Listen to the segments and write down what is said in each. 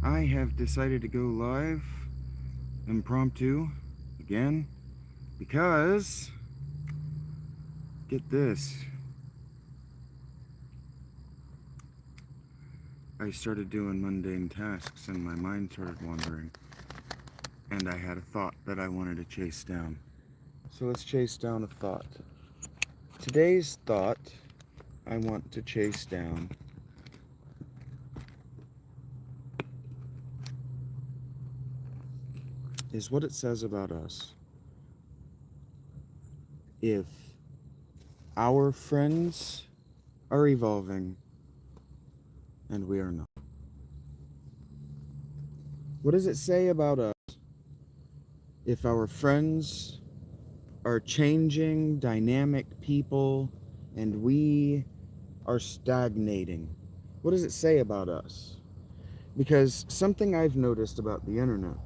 I have decided to go live impromptu again because, get this, I started doing mundane tasks and my mind started wandering, and I had a thought that I wanted to chase down. So let's chase down a thought. Today's thought I want to chase down is what it says about us if our friends are evolving and we are not. What does it say about us if our friends are changing, dynamic people and we are stagnating? What does it say about us? Because something I've noticed about the internet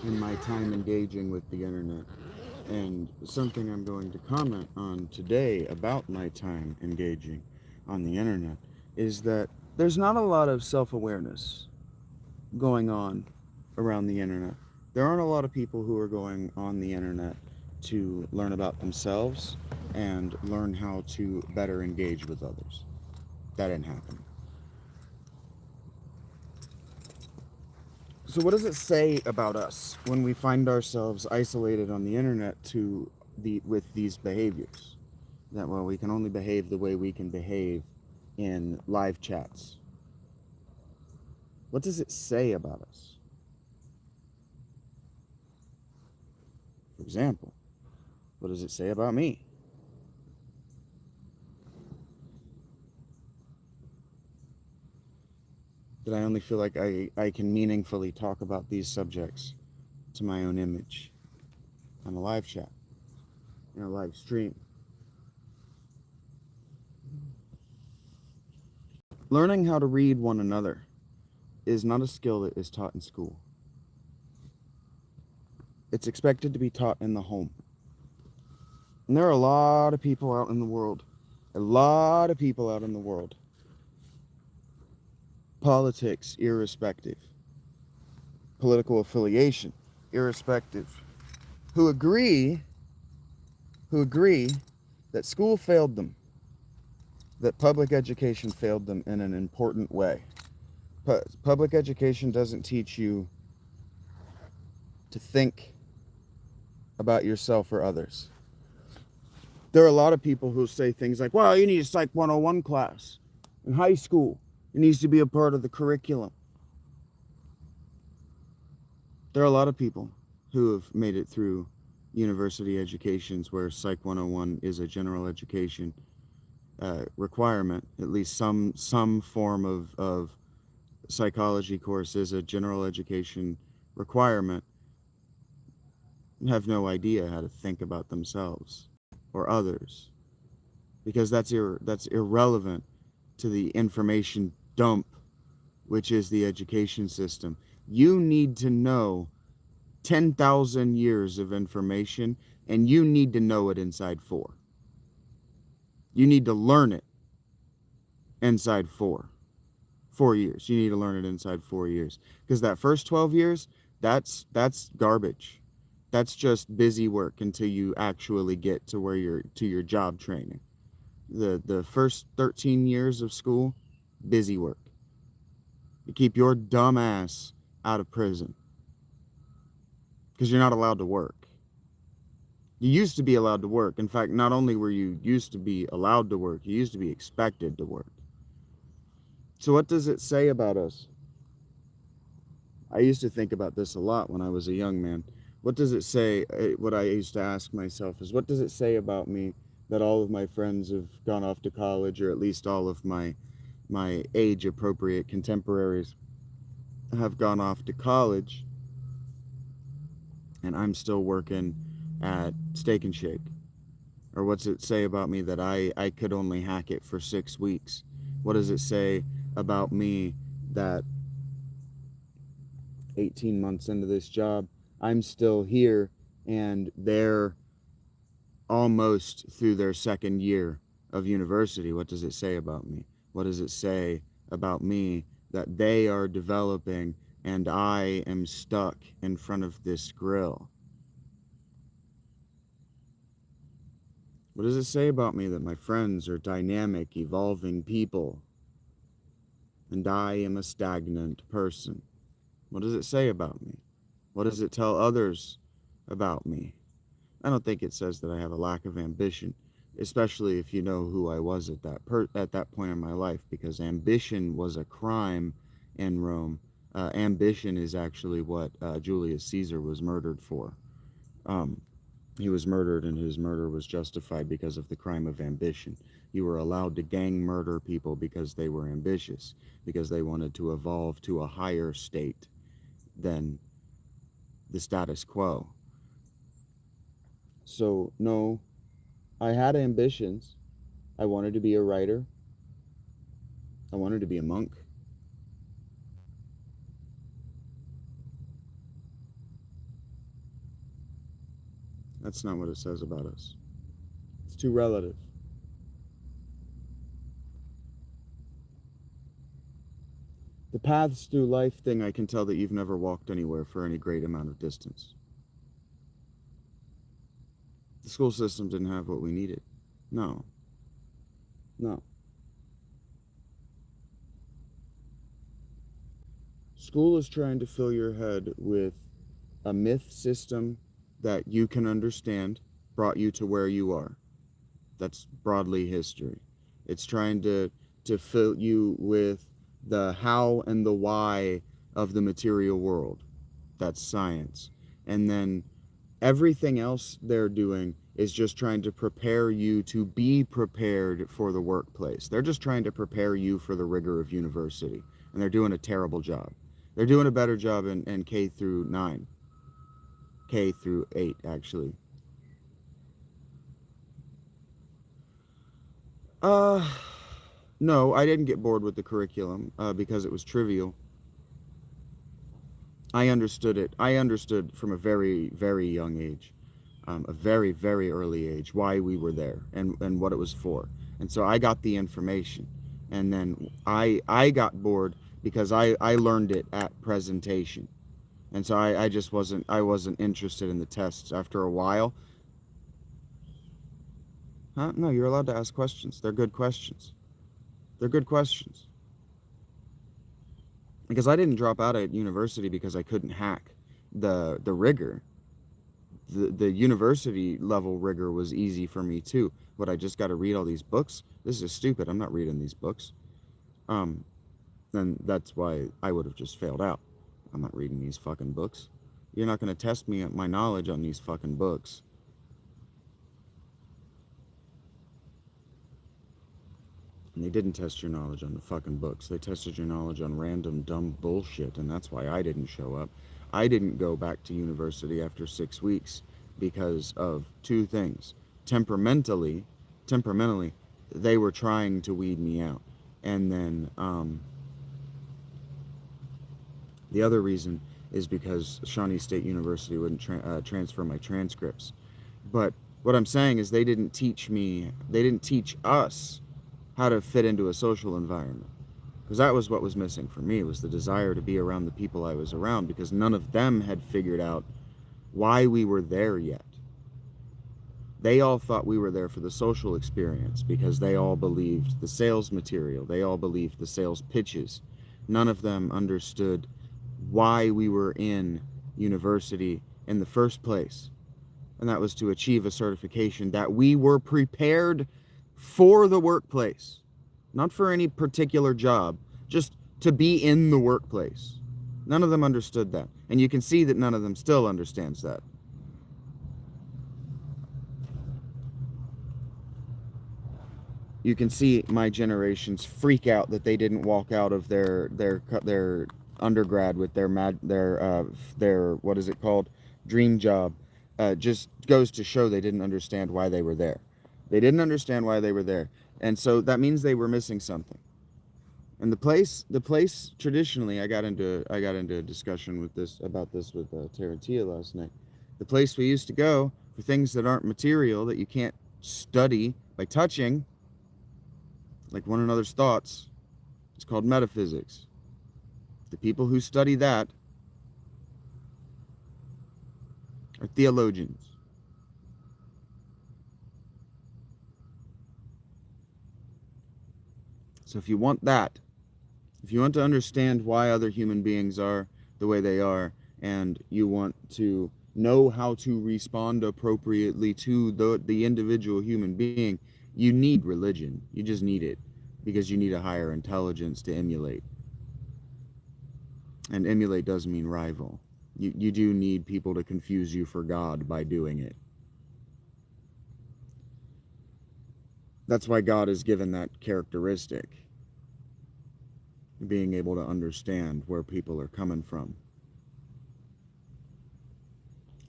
in my time engaging with the internet, and something I'm going to comment on today about my time engaging on the internet, is that there's not a lot of self awareness going on around the internet. There aren't a lot of people who are going on the internet to learn about themselves and learn how to better engage with others. That didn't happen. So, what does it say about us when we find ourselves isolated on the internet with these behaviors? That, well, we can only behave the way we can behave in live chats. What does it say about us? For example, what does it say about me? That I only feel like I can meaningfully talk about these subjects to my own image on a live chat, in a live stream. Learning how to read one another is not a skill that is taught in school. It's expected to be taught in the home. And there are a lot of people out in the world, politics irrespective, political affiliation irrespective, who agree that school failed them, that public education failed them in an important way. Public education doesn't teach you to think about yourself or others. There are a lot of people who say things like, well, you need a Psych 101 class in high school. It needs to be a part of the curriculum. There are a lot of people who have made it through university educations where Psych 101 is a general education requirement. At least some form of psychology course is a general education requirement, have no idea how to think about themselves or others, because that's irrelevant to the information dump, which is the education system. You need to know 10,000 years of information, and you need to know it inside 4. You need to learn it inside 4 years. You need to learn it inside 4 years, because that first 12 years, that's garbage. That's just busy work until you actually get to where you're to your job training. The first 13 years of school, busy work. You keep your dumb ass out of prison because you're not allowed to work. You used to be allowed to work. In fact, not only were you used to be allowed to work, you used to be expected to work. So what does it say about us? I used to think about this a lot when I was a young man. What does it say? What I used to ask myself is, what does it say about me that all of my friends have gone off to college, or at least all of my age appropriate contemporaries have gone off to college, and I'm still working at Steak and Shake? Or what's it say about me that I could only hack it for 6 weeks? What does it say about me that 18 months into this job, I'm still here and they're almost through their second year of university? What does it say about me? What does it say about me that they are developing, and I am stuck in front of this grill. What does it say about me that my friends are dynamic, evolving people, and I am a stagnant person? What does it say about me? What does it tell others about me? I don't think it says that I have a lack of ambition, especially if you know who I was at that point in my life, because ambition was a crime in Rome. Ambition is actually what Julius Caesar was murdered for. He was murdered, and his murder was justified because of the crime of ambition. You were allowed to gang murder people because they were ambitious, because they wanted to evolve to a higher state than the status quo. So, no, I had ambitions. I wanted to be a writer. I wanted to be a monk. That's not what it says about us. It's too relative. The paths through life thing, I can tell that you've never walked anywhere for any great amount of distance. The school system didn't have what we needed. No. No. School is trying to fill your head with a myth system that you can understand, brought you to where you are. That's broadly history. It's trying to fill you with the how and the why of the material world. That's science. And then everything else they're doing is just trying to prepare you to be prepared for the workplace. They're just trying to prepare you for the rigor of university. And they're doing a terrible job. They're doing a better job in K through 9. K through 8, actually. No, I didn't get bored with the curriculum because it was trivial. I understood it. I understood from a very, very young age, a very, very early age, why we were there and what it was for. And so I got the information. And then I got bored because I learned it at presentation. And so I just wasn't interested in the tests after a while. Huh? No, you're allowed to ask questions. They're good questions. They're good questions. Because I didn't drop out at university because I couldn't hack the rigor. The university level rigor was easy for me too. But I just got to read all these books. This is stupid. I'm not reading these books. Then that's why I would have just failed out. I'm not reading these fucking books. You're not going to test me at my knowledge on these fucking books. And they didn't test your knowledge on the fucking books. They tested your knowledge on random dumb bullshit, and that's why I didn't show up. I didn't go back to university after 6 weeks because of two things. Temperamentally, they were trying to weed me out. And then the other reason is because Shawnee State University wouldn't transfer my transcripts. But what I'm saying is they didn't teach us how to fit into a social environment. Because that was what was missing for me, was the desire to be around the people I was around, because none of them had figured out why we were there yet. They all thought we were there for the social experience because they all believed the sales material. They all believed the sales pitches. None of them understood why we were in university in the first place. And that was to achieve a certification that we were prepared for the workplace, not for any particular job, just to be in the workplace. None of them understood that. And you can see that none of them still understands that. You can see my generations freak out that they didn't walk out of their undergrad with their what is it called, dream job. Just goes to show they didn't understand why they were there. They didn't understand why they were there, and so that means they were missing something. And the place traditionally, I got into a discussion with about this with Taratia last night. The place we used to go for things that aren't material, that you can't study by touching, like one another's thoughts, it's called metaphysics. The people who study that are theologians. So if you want that, if you want to understand why other human beings are the way they are, and you want to know how to respond appropriately to the individual human being, you need religion. You just need it because you need a higher intelligence to emulate. And emulate does mean rival. You do need people to confuse you for God by doing it. That's why God is given that characteristic, being able to understand where people are coming from.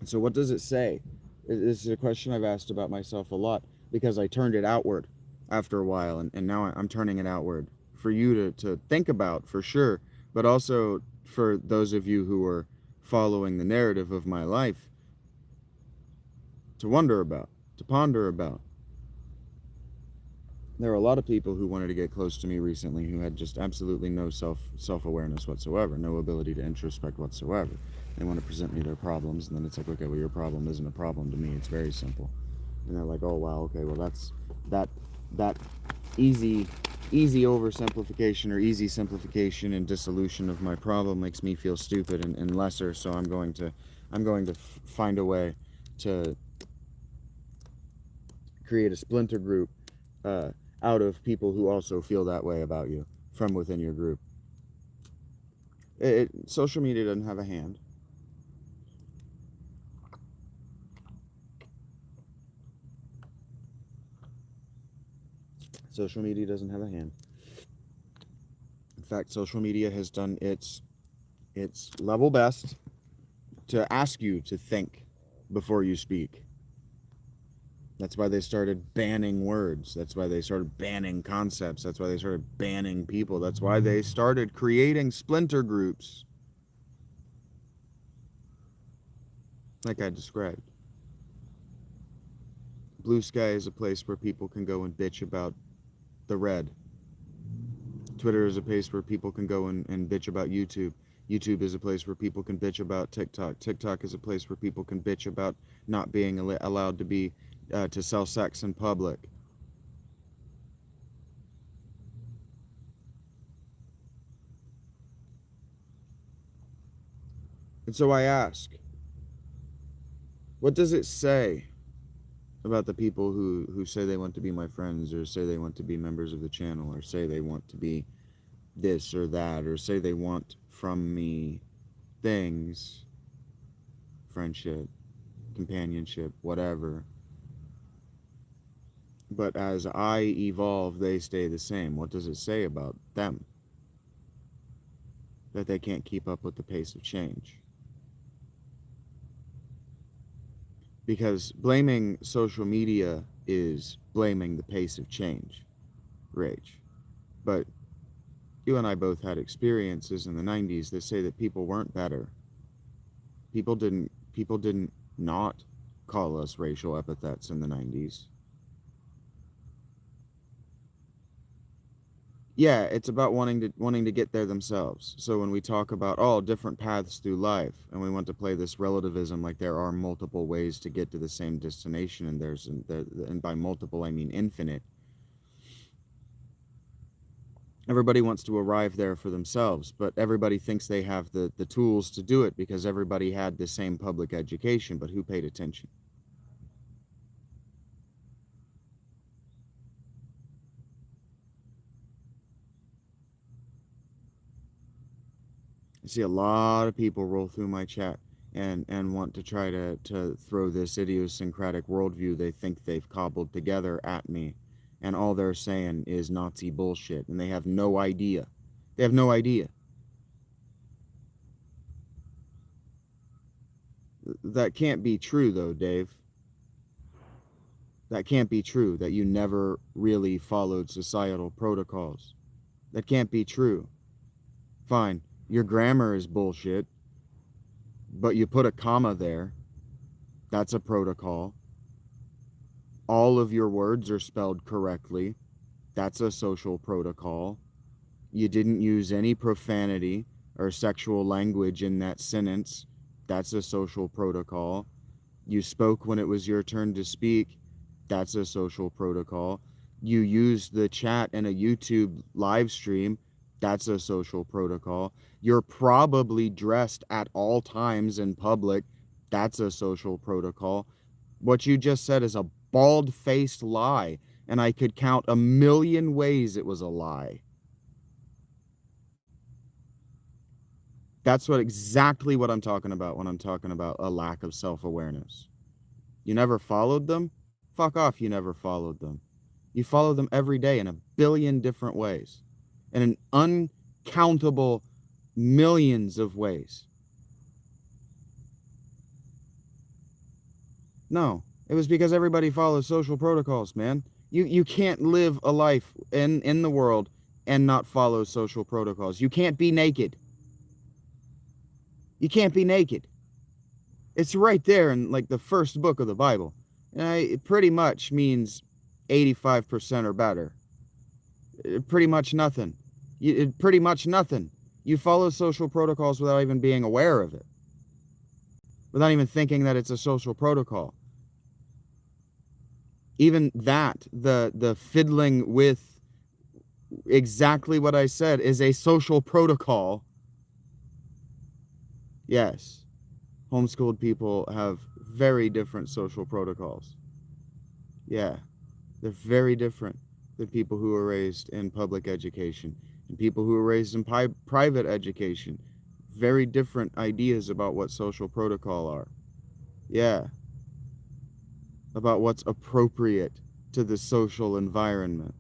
So what does it say? This is a question I've asked about myself a lot because I turned it outward after a while, and now I'm turning it outward for you to think about, for sure, but also for those of you who are following the narrative of my life to wonder about, to ponder about. There were a lot of people who wanted to get close to me recently who had just absolutely no self-awareness whatsoever, no ability to introspect whatsoever. They want to present me their problems, and then it's like, okay, well, your problem isn't a problem to me. It's very simple. And they're like, oh, wow, okay, well, that's that easy oversimplification or easy simplification and dissolution of my problem makes me feel stupid and lesser. So I'm going to find a way to create a splinter group out of people who also feel that way about you from within your group. Social media doesn't have a hand. Social media doesn't have a hand. In fact, social media has done its level best to ask you to think before you speak. That's why they started banning words. That's why they started banning concepts. That's why they started banning people. That's why they started creating splinter groups like I described. Blue Sky is a place where people can go and bitch about the red. Twitter is a place where people can go and bitch about YouTube. YouTube is a place where people can bitch about TikTok. TikTok is a place where people can bitch about not being allowed to be to sell sex in public. And so I ask, what does it say about the people who say they want to be my friends, or say they want to be members of the channel, or say they want to be this or that, or say they want from me things, friendship, companionship, whatever. But as I evolve, they stay the same. What does it say about them? That they can't keep up with the pace of change. Because blaming social media is blaming the pace of change, Rage. But you and I both had experiences in the 90s that say that people weren't better. People didn't not call us racial epithets in the 90s. Yeah, it's about wanting to get there themselves. So when we talk about all different paths through life, and we want to play this relativism like there are multiple ways to get to the same destination, and by multiple I mean infinite. Everybody wants to arrive there for themselves, but everybody thinks they have the tools to do it because everybody had the same public education, but who paid attention? I see a lot of people roll through my chat and want to try to throw this idiosyncratic worldview they think they've cobbled together at me, and all they're saying is Nazi bullshit, and they have no idea. They have no idea. That can't be true, though, Dave. That can't be true, that you never really followed societal protocols. That can't be true. Fine, your grammar is bullshit, but you put a comma there. That's a protocol. All of your words are spelled correctly. That's a social protocol. You didn't use any profanity or sexual language in that sentence. That's a social protocol. You spoke when it was your turn to speak. That's a social protocol. You used the chat in a YouTube live stream. That's a social protocol. You're probably dressed at all times in public. That's a social protocol. What you just said is a bald-faced lie, and I could count a million ways it was a lie. That's exactly what I'm talking about when I'm talking about a lack of self-awareness. You never followed them? Fuck off, you never followed them. You follow them every day in a billion different ways, in an uncountable millions of ways. No, it was because everybody follows social protocols, man. You can't live a life in the world and not follow social protocols. You can't be naked. You can't be naked. It's right there in like the first book of the Bible. It pretty much means 85% or better. Pretty much nothing. Pretty much nothing. You follow social protocols without even being aware of it, without even thinking that it's a social protocol. Even that, the fiddling with exactly what I said is a social protocol. Yes, homeschooled people have very different social protocols. Yeah, they're very different than people who are raised in public education and people who are raised in private education. Very different ideas about what social protocol are. Yeah, about what's appropriate to the social environment.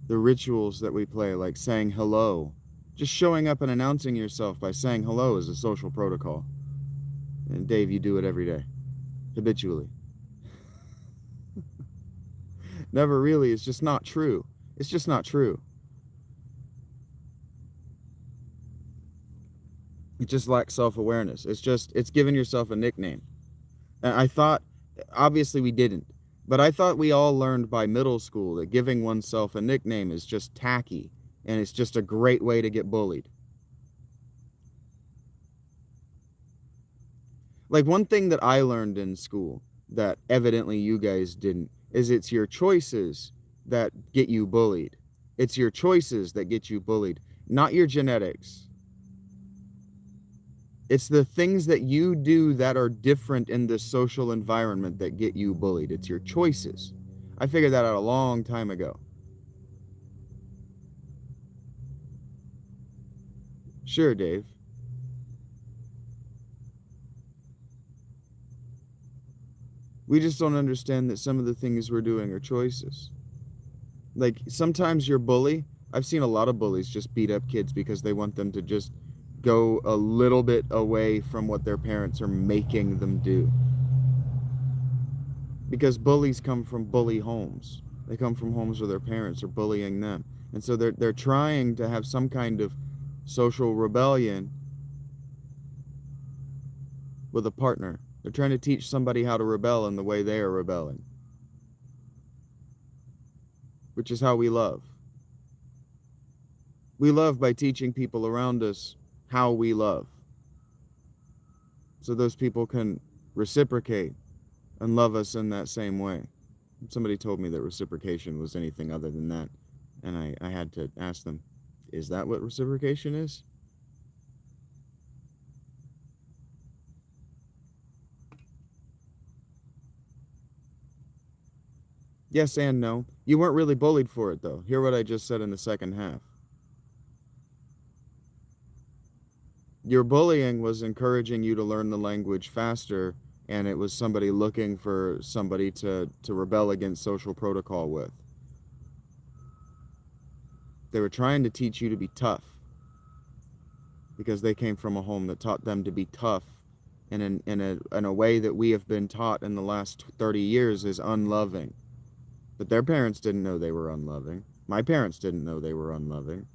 The rituals that we play, like saying hello. Just showing up and announcing yourself by saying hello is a social protocol. And Dave, you do it every day, habitually. Never really. It's just not true. It's just not true. It just lacks self-awareness. It's giving yourself a nickname. And I thought, obviously we didn't, but I thought we all learned by middle school that giving oneself a nickname is just tacky and it's just a great way to get bullied. Like one thing that I learned in school that evidently you guys didn't is it's your choices that get you bullied. It's your choices that get you bullied, not your genetics. It's the things that you do that are different in the social environment that get you bullied. It's your choices. I figured that out a long time ago. Sure, Dave. We just don't understand that some of the things we're doing are choices. Like, sometimes your bully, I've seen a lot of bullies just beat up kids because they want them to just go a little bit away from what their parents are making them do. Because bullies come from bully homes. They come from homes where their parents are bullying them. And so they're trying to have some kind of social rebellion with a partner. They're trying to teach somebody how to rebel in the way they are rebelling. Which is how we love. We love by teaching people around us how we love. So those people can reciprocate and love us in that same way. Somebody told me that reciprocation was anything other than that. And I had to ask them, is that what reciprocation is? Yes and no. You weren't really bullied for it, though. Hear what I just said in the second half. Your bullying was encouraging you to learn the language faster, and it was somebody looking for somebody to rebel against social protocol with. They were trying to teach you to be tough because they came from a home that taught them to be tough in a way that we have been taught in the last 30 years is unloving. But their parents didn't know they were unloving. My parents didn't know they were unloving.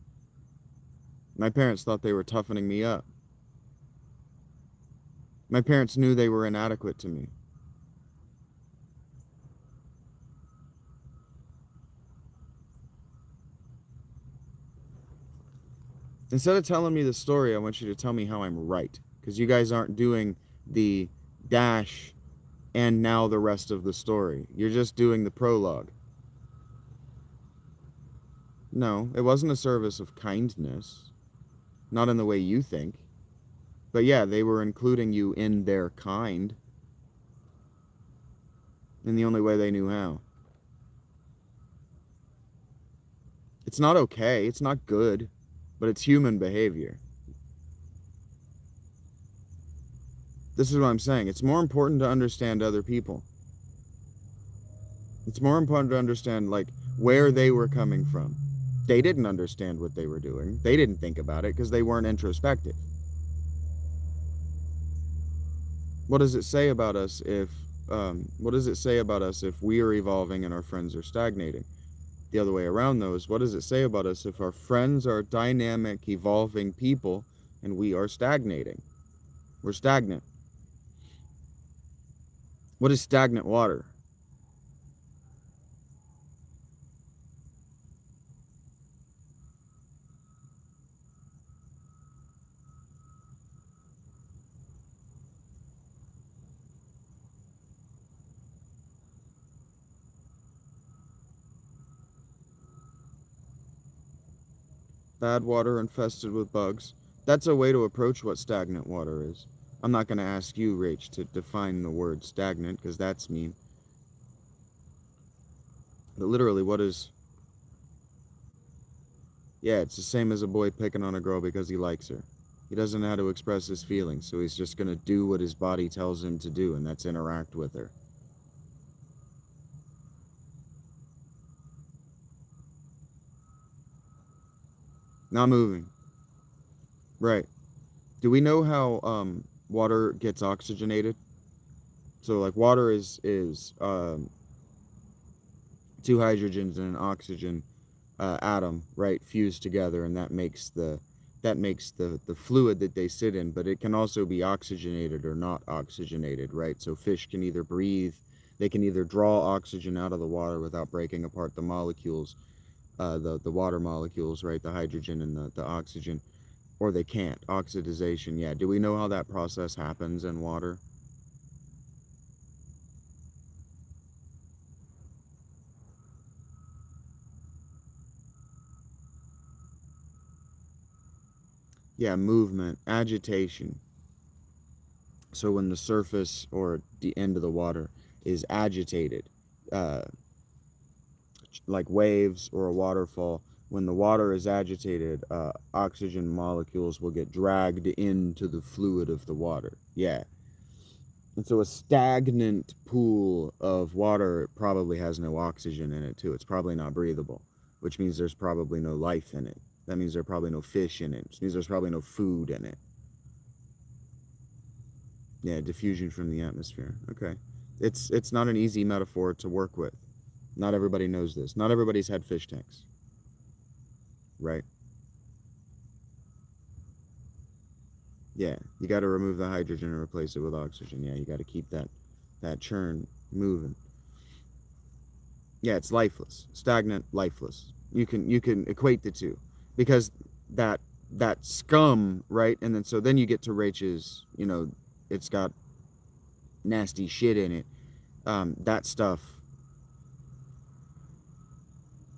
My parents thought they were toughening me up. My parents knew they were inadequate to me. Instead of telling me the story, I want you to tell me how I'm right. Because you guys aren't doing the dash and now the rest of the story. You're just doing the prologue. No, it wasn't a service of kindness. Not in the way you think. But yeah, they were including you in their kind. In the only way they knew how. It's not okay. It's not good. But it's human behavior. This is what I'm saying. It's more important to understand other people. It's more important to understand, like, where they were coming from. They didn't understand what they were doing. They didn't think about it because they weren't introspective. What does it say about us if we are evolving and our friends are stagnating? The other way around, though, is what does it say about us if our friends are dynamic, evolving people and we are stagnating? We're stagnant. What is stagnant water? Bad water infested with bugs. That's a way to approach what stagnant water is. I'm not going to ask you, Rach, to define the word stagnant because that's mean. But literally, what is... Yeah, it's the same as a boy picking on a girl because he likes her. He doesn't know how to express his feelings, so he's just going to do what his body tells him to do, and that's interact with her. Not moving. Right. Do we know how water gets oxygenated? So like water is two hydrogens and an oxygen atom, right, fused together, and that makes the fluid that they sit in. But it can also be oxygenated or not oxygenated, right? So fish can either breathe, they can either draw oxygen out of the water without breaking apart the molecules, the water molecules, right, the hydrogen and the oxygen, or they can't. Oxidization, yeah. Do we know how that process happens in water? Yeah, movement, agitation. So when the surface or the end of the water is agitated, uh, like waves or a waterfall, when the water is agitated, oxygen molecules will get dragged into the fluid of the water. Yeah. And so a stagnant pool of water probably has no oxygen in it, too. It's probably not breathable, which means there's probably no life in it. That means there's probably no fish in it, which means there's probably no food in it. Yeah, diffusion from the atmosphere. Okay. It's not an easy metaphor to work with. Not everybody knows this. Not everybody's had fish tanks, right? Yeah, you got to remove the hydrogen and replace it with oxygen. Yeah, you got to keep that churn moving. Yeah, it's lifeless, stagnant, lifeless. You can equate the two, because that that scum, right? And then so then you get to Rachel's, it's got nasty shit in it. That stuff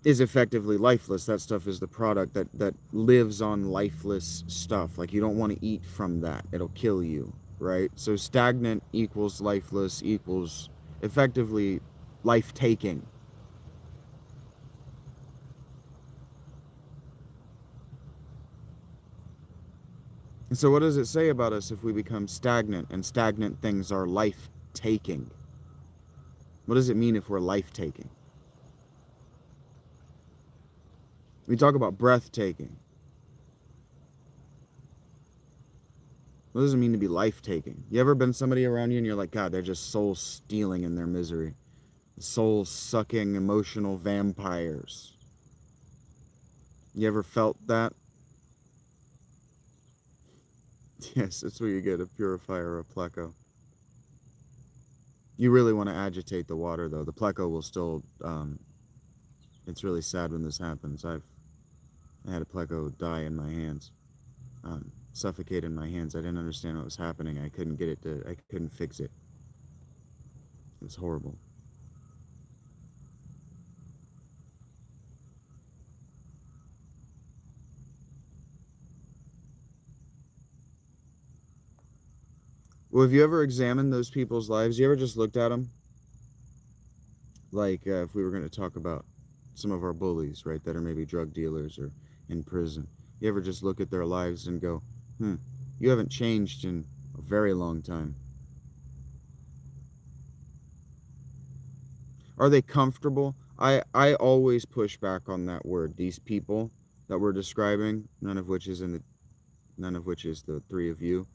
is effectively lifeless. That stuff is the product that lives on lifeless stuff. Like, you don't want to eat from that. It'll kill you, right? So stagnant equals lifeless equals effectively life taking. And so what does it say about us if we become stagnant and stagnant things are life taking? What does it mean if we're life taking? We talk about breathtaking. What does it mean to be life taking? You ever been somebody around you and you're like, God, they're just soul stealing in their misery? Soul sucking emotional vampires. You ever felt that? Yes, that's what you get, a purifier or a pleco. You really want to agitate the water, though. The pleco will still, it's really sad when this happens. I had a pleco die in my hands. suffocate in my hands. I didn't understand what was happening. I couldn't fix it. It was horrible. Well, have you ever examined those people's lives? You ever just looked at them? Like, if we were going to talk about some of our bullies, right, that are maybe drug dealers or in prison. You ever just look at their lives and go, you haven't changed in a very long time. Are they comfortable? I always push back on that word. These people that we're describing, none of which is the three of you.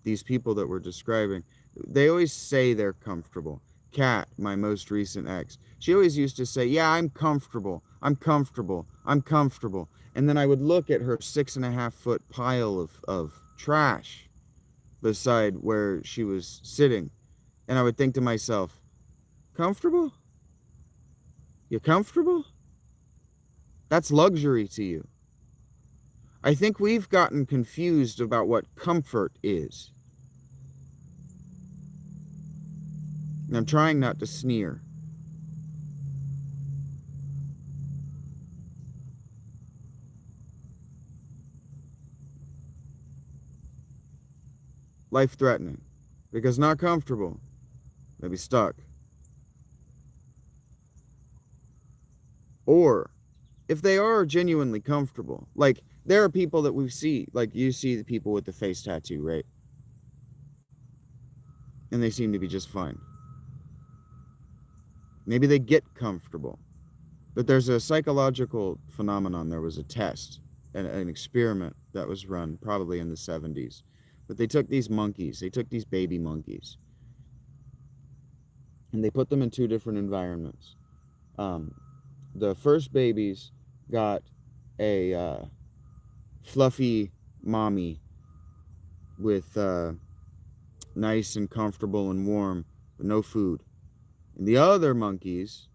These people that we're describing, they always say they're comfortable. Kat, my most recent ex, she always used to say, yeah, I'm comfortable. I'm comfortable. I'm comfortable. And then I would look at her 6.5-foot pile of trash beside where she was sitting. And I would think to myself, comfortable? You comfortable? That's luxury to you. I think we've gotten confused about what comfort is. And I'm trying not to sneer. Life-threatening. Because not comfortable. Maybe stuck. Or if they are genuinely comfortable, like there are people that we see, like you see the people with the face tattoo, right? And they seem to be just fine. Maybe they get comfortable. But there's a psychological phenomenon. There was a test, an experiment that was run probably in the 70s. But they took these monkeys, they took these baby monkeys, and they put them in two different environments. The first babies got a fluffy mommy with nice and comfortable and warm, but no food. And the other monkeys,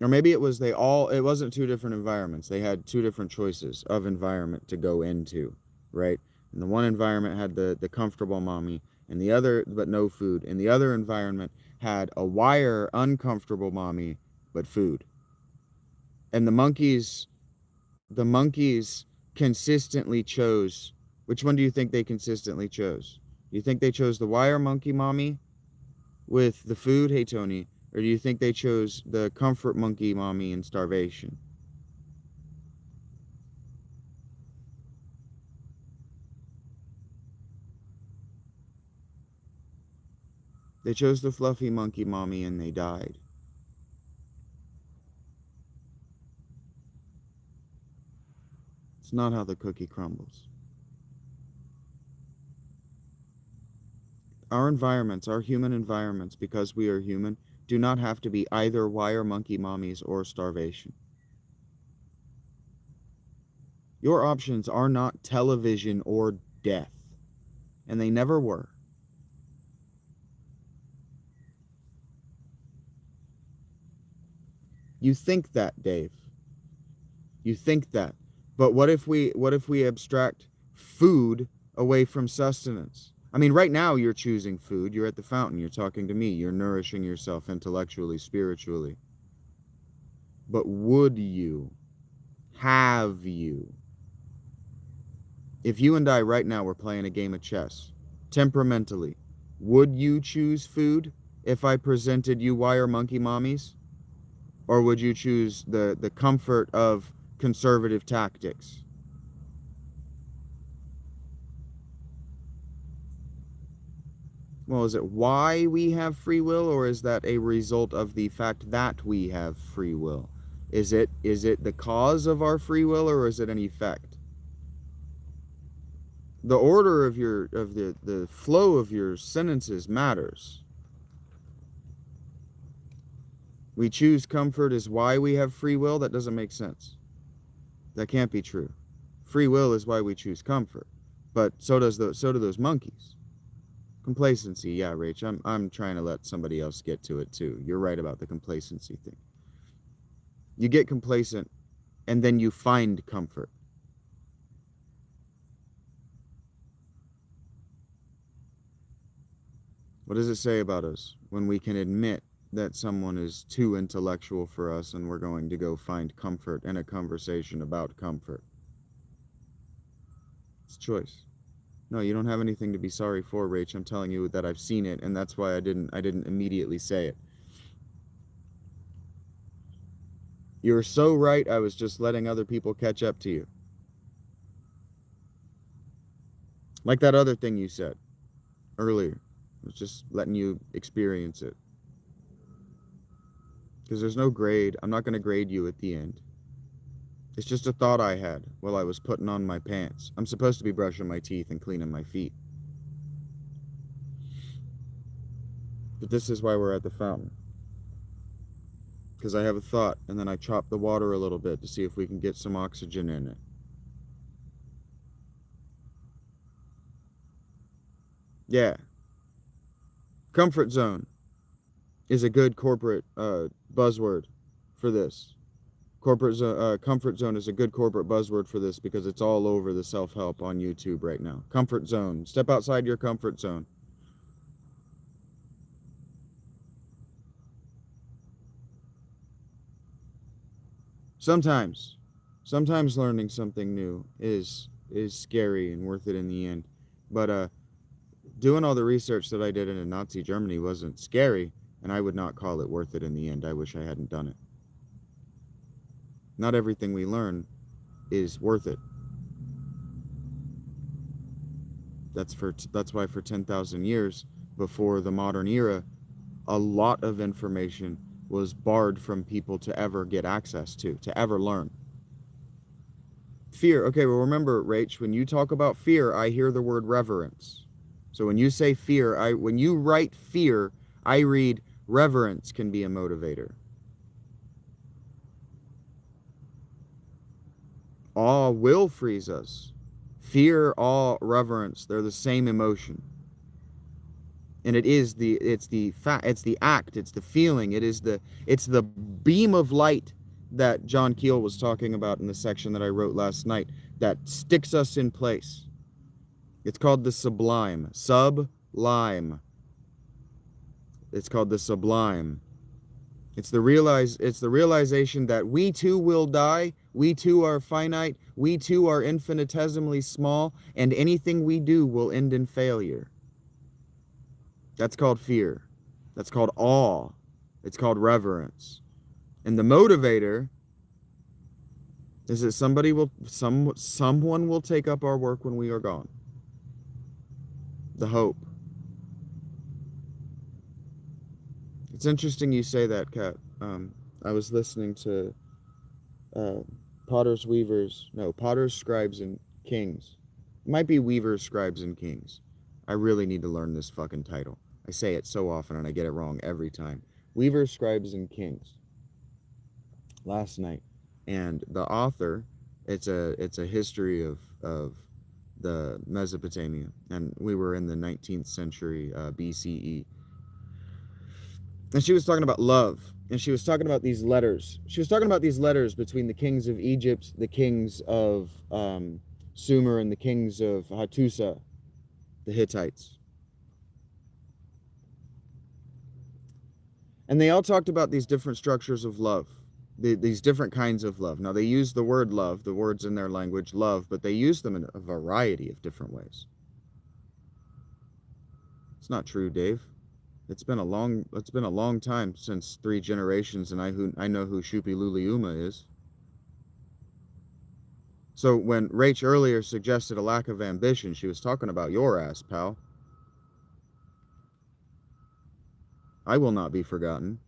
or maybe it wasn't two different environments. They had two different choices of environment to go into, right? And the one environment had the comfortable mommy, and the other, but no food. And the other environment had a wire, uncomfortable mommy, but food. And the monkeys consistently chose, which one do you think they consistently chose? Do you think they chose the wire monkey mommy with the food, hey Tony, or do you think they chose the comfort monkey mommy in starvation? They chose the fluffy monkey mommy and they died. It's not how the cookie crumbles. Our environments, our human environments, because we are human, do not have to be either wire monkey mommies or starvation. Your options are not television or death, and they never were. You think that, Dave. You think that. But what if we abstract food away from sustenance? I mean, right now you're choosing food. You're at the fountain. You're talking to me. You're nourishing yourself intellectually, spiritually. But would you? Have you? If you and I right now were playing a game of chess, temperamentally, would you choose food if I presented you wire monkey mommies? Or would you choose the comfort of conservative tactics? Well, is it why we have free will, or is that a result of the fact that we have free will? Is it the cause of our free will, or is it an effect? The order of the flow of your sentences matters. We choose comfort is why we have free will. That doesn't make sense. That can't be true. Free will is why we choose comfort, but so do those monkeys. Complacency, yeah, Rach. I'm trying to let somebody else get to it too. You're right about the complacency thing. You get complacent, and then you find comfort. What does it say about us when we can admit that someone is too intellectual for us and we're going to go find comfort in a conversation about comfort? It's choice. No, you don't have anything to be sorry for, Rach. I'm telling you that I've seen it, and that's why I didn't immediately say it. You're so right. I was just letting other people catch up to you. Like that other thing you said earlier. I was just letting you experience it. Because there's no grade. I'm not going to grade you at the end. It's just a thought I had while I was putting on my pants. I'm supposed to be brushing my teeth and cleaning my feet. But this is why we're at the fountain. Because I have a thought, and then I chop the water a little bit to see if we can get some oxygen in it. Yeah. Comfort zone is a good corporate buzzword for this. Comfort zone is a good corporate buzzword for this because it's all over the self-help on YouTube right now. Comfort zone. Step outside your comfort zone. Sometimes learning something new is scary and worth it in the end. But doing all the research that I did in Nazi Germany wasn't scary, and I would not call it worth it in the end. I wish I hadn't done it. Not everything we learn is worth it. That's why for 10,000 years before the modern era, a lot of information was barred from people to ever get access to ever learn. Fear. Okay, well, remember, Rach, when you talk about fear, I hear the word reverence. So when you say fear, when you write fear, I read reverence can be a motivator. Awe will freeze us. Fear, awe, reverence, they're the same emotion. And it's the act, it's the feeling, it's the beam of light that John Keel was talking about in the section that I wrote last night that sticks us in place. It's called the sublime. Sublime. It's called the sublime. It's the realization that we too will die, we too are finite, we too are infinitesimally small, and anything we do will end in failure. That's called fear. That's called awe. It's called reverence. And the motivator is that someone will take up our work when we are gone. The hope. It's interesting you say that, Kat. I was listening to Potters, Scribes, and Kings. It might be Weavers, Scribes, and Kings. I really need to learn this fucking title. I say it so often and I get it wrong every time. Weavers, Scribes, and Kings. Last night. And the author, it's a history of the Mesopotamia. And we were in the 19th century BCE. And she was talking about love. And she was talking about these letters. She was talking about these letters between the kings of Egypt, the kings of Sumer, and the kings of Hattusa, the Hittites. And they all talked about these different structures of love, these different kinds of love. Now, they use the word love, the words in their language, love, but they use them in a variety of different ways. It's not true, Dave. It's been a long time since 3 generations, and I know who Shupi Luliuma is. So when Rach earlier suggested a lack of ambition, she was talking about your ass, pal. I will not be forgotten.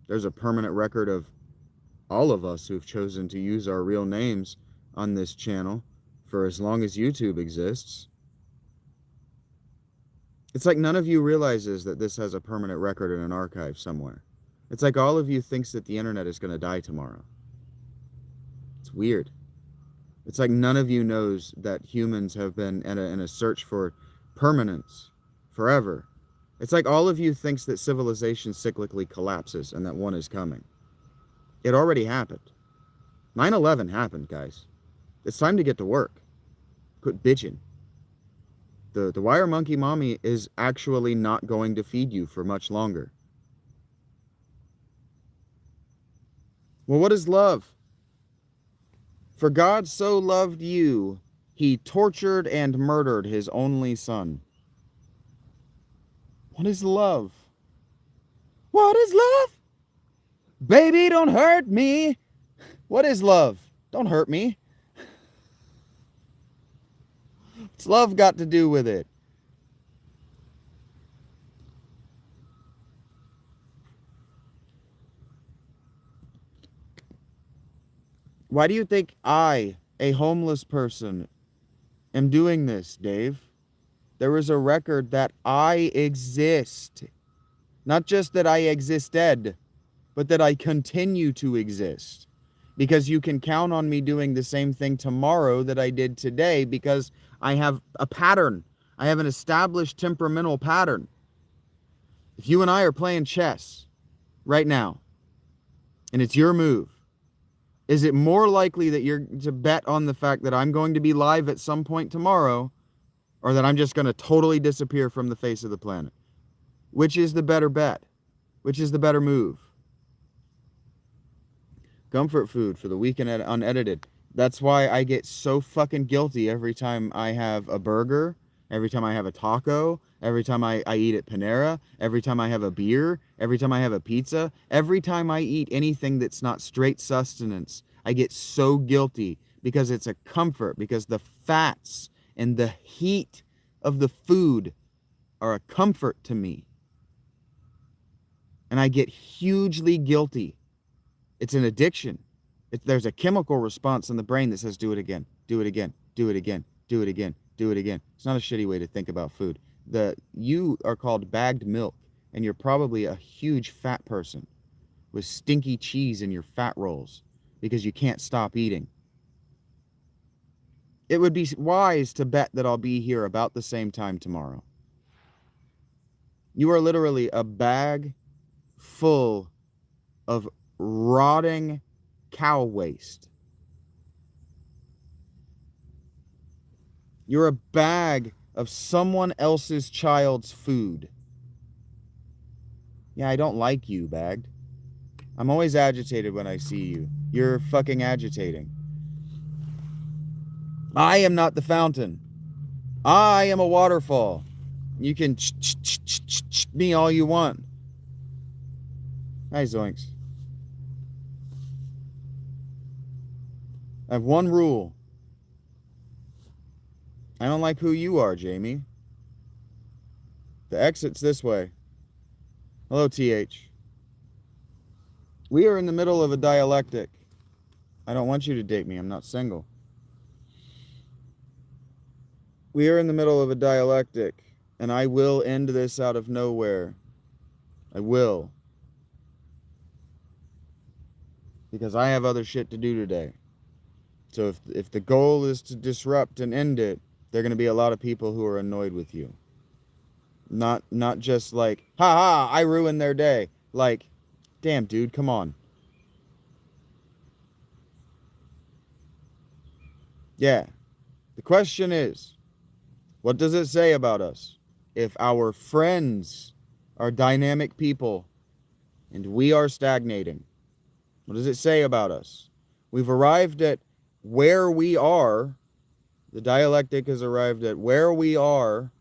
There's a permanent record of all of us who've chosen to use our real names on this channel for as long as YouTube exists. It's like none of you realizes that this has a permanent record in an archive somewhere. It's like all of you thinks that the internet is going to die tomorrow. It's weird. It's like none of you knows that humans have been in a search for permanence forever. It's like all of you thinks that civilization cyclically collapses and that one is coming. It already happened. 9/11 happened, guys. It's time to get to work. Quit bitching. the wire monkey mommy is actually not going to feed you for much longer. Well, what is love? For God so loved you, he tortured and murdered his only son. What is love? What is love? Baby, don't hurt me. What is love? Don't hurt me. What's love got to do with it? Why do you think I, a homeless person, am doing this, Dave? There is a record that I exist. Not just that I existed, but that I continue to exist. Because you can count on me doing the same thing tomorrow that I did today, because I have a pattern. I have an established temperamental pattern. If you and I are playing chess right now, and it's your move, is it more likely that you're to bet on the fact that I'm going to be live at some point tomorrow, or that I'm just going to totally disappear from the face of the planet? Which is the better bet? Which is the better move? Comfort food for the weekend unedited. That's why I get so fucking guilty every time I have a burger, every time I have a taco, every time I eat at Panera, every time I have a beer, every time I have a pizza, every time I eat anything that's not straight sustenance. I get so guilty because it's a comfort, because the fats and the heat of the food are a comfort to me. And I get hugely guilty. It's an addiction. There's a chemical response in the brain that says, do it again, do it again, do it again, do it again, do it again. It's not a shitty way to think about food. You are called bagged milk, and you're probably a huge fat person with stinky cheese in your fat rolls because you can't stop eating. It would be wise to bet that I'll be here about the same time tomorrow. You are literally a bag full of rotting cow waste. You're a bag of someone else's child's food. Yeah, I don't like you, bagged. I'm always agitated when I see you. You're fucking agitating. I am not the fountain. I am a waterfall. You can me all you want. Hi, Zoinks. I have one rule. I don't like who you are, Jamie. The exit's this way. Hello, TH. We are in the middle of a dialectic. I don't want you to date me. I'm not single. We are in the middle of a dialectic, and I will end this out of nowhere. I will. Because I have other shit to do today. So if the goal is to disrupt and end it, there are going to be a lot of people who are annoyed with you. Not just like, ha ha, I ruined their day. Like, damn, dude, come on. Yeah. The question is, what does it say about us if our friends are dynamic people and we are stagnating? What does it say about us? We've arrived at where we are. The dialectic has arrived at where we are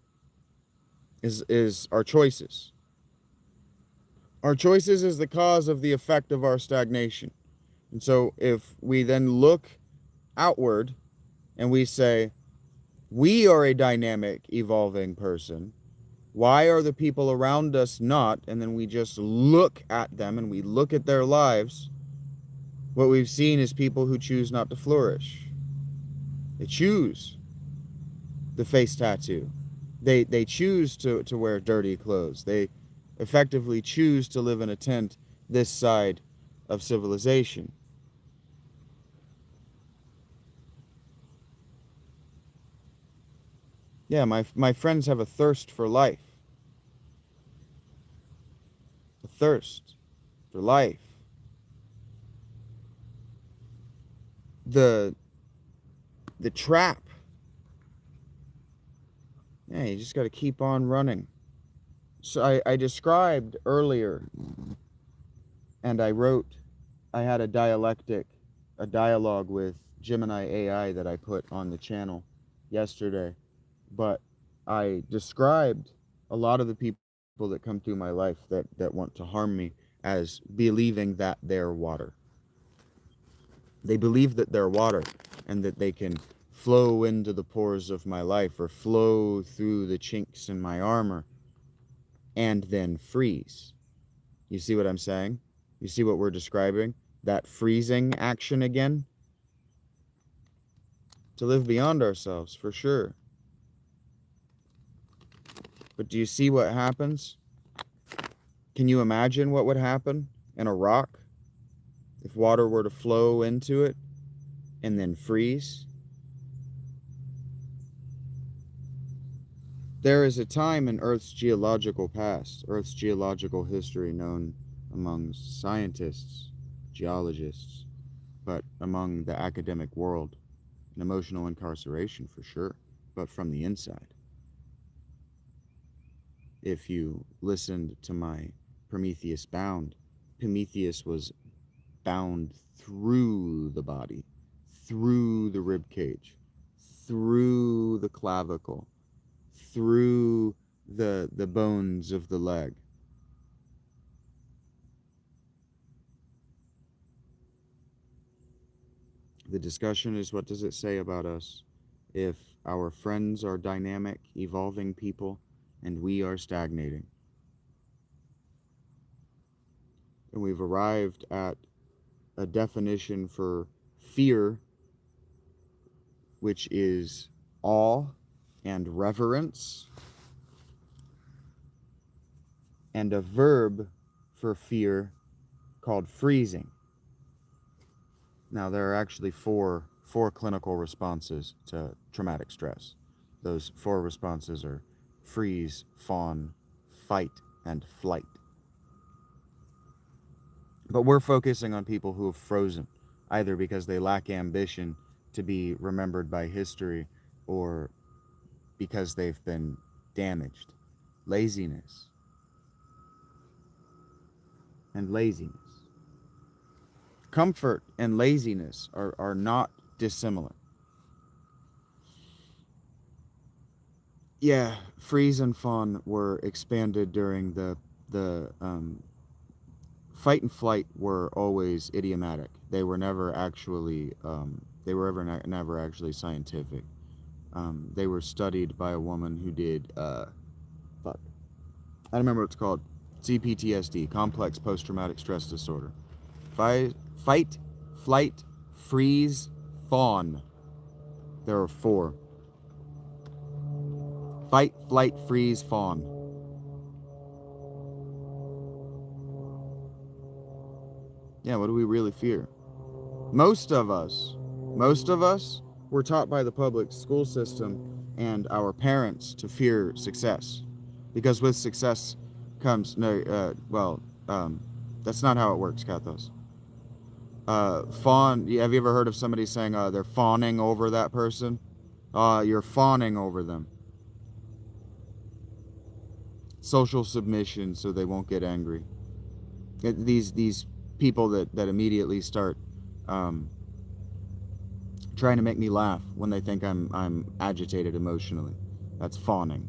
is our choices. Our choices is the cause of the effect of our stagnation. And so if we then look outward and we say, we are a dynamic, evolving person, why are the people around us not? And then we just look at them and we look at their lives. What we've seen is people who choose not to flourish. They choose the face tattoo. They choose to wear dirty clothes. They effectively choose to live in a tent this side of civilization. Yeah, my friends have a thirst for life. A thirst for life. The trap Yeah, you just got to keep on running. So I described earlier, and I had a dialogue with Gemini AI that I put on the channel yesterday. But I described a lot of the people that come through my life that want to harm me as believing that they're water. They believe that they're water and that they can flow into the pores of my life or flow through the chinks in my armor and then freeze. You see what I'm saying? You see what we're describing? That freezing action again? To live beyond ourselves, for sure. But do you see what happens? Can you imagine what would happen in a rock if water were to flow into it and then freeze? There is a time in Earth's geological past, Earth's geological history known among scientists, geologists, but among the academic world, an emotional incarceration for sure, but from the inside. If you listened to my Prometheus Bound, Prometheus was bound through the body, through the rib cage, through the clavicle, through the bones of the leg. The discussion is, what does it say about us if our friends are dynamic, evolving people and we are stagnating? And we've arrived at a definition for fear, which is awe and reverence, and a verb for fear called freezing. Now, there are actually four clinical responses to traumatic stress. Those four responses are freeze, fawn, fight, and flight. But we're focusing on people who have frozen, either because they lack ambition to be remembered by history or because they've been damaged. Laziness. And laziness. Comfort and laziness are not dissimilar. Yeah, freeze and fawn were expanded during the fight and flight were always idiomatic. They were never actually never actually scientific. They were studied by a woman who did fuck. I don't remember what it's called. CPTSD, complex post-traumatic stress disorder. Fight, flight, freeze, fawn. There are four. Fight, flight, freeze, fawn. Yeah, what do we really fear? Most of us were taught by the public school system and our parents to fear success. Because with success comes, no, that's not how it works, Kathos. Fawn, have you ever heard of somebody saying they're fawning over that person? You're fawning over them. Social submission so they won't get angry. These people that immediately start trying to make me laugh when they think I'm agitated emotionally. That's fawning.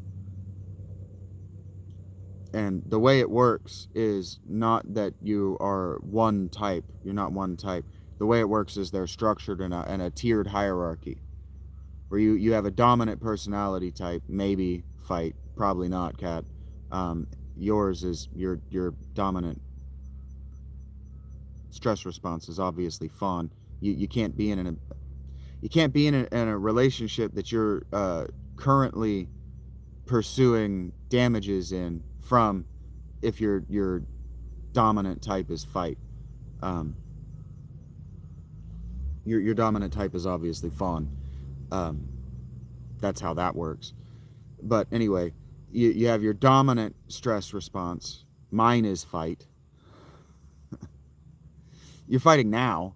And the way it works is not that you are one type. You're not one type. The way it works is they're structured in a tiered hierarchy where you have a dominant personality type, maybe fight, probably not, Cat. Yours is your dominant stress response is obviously fawn. You can't be in a relationship that you're currently pursuing damages in from if your dominant type is fight. Your dominant type is obviously fawn. That's how that works. But anyway, you have your dominant stress response. Mine is fight. You're fighting now,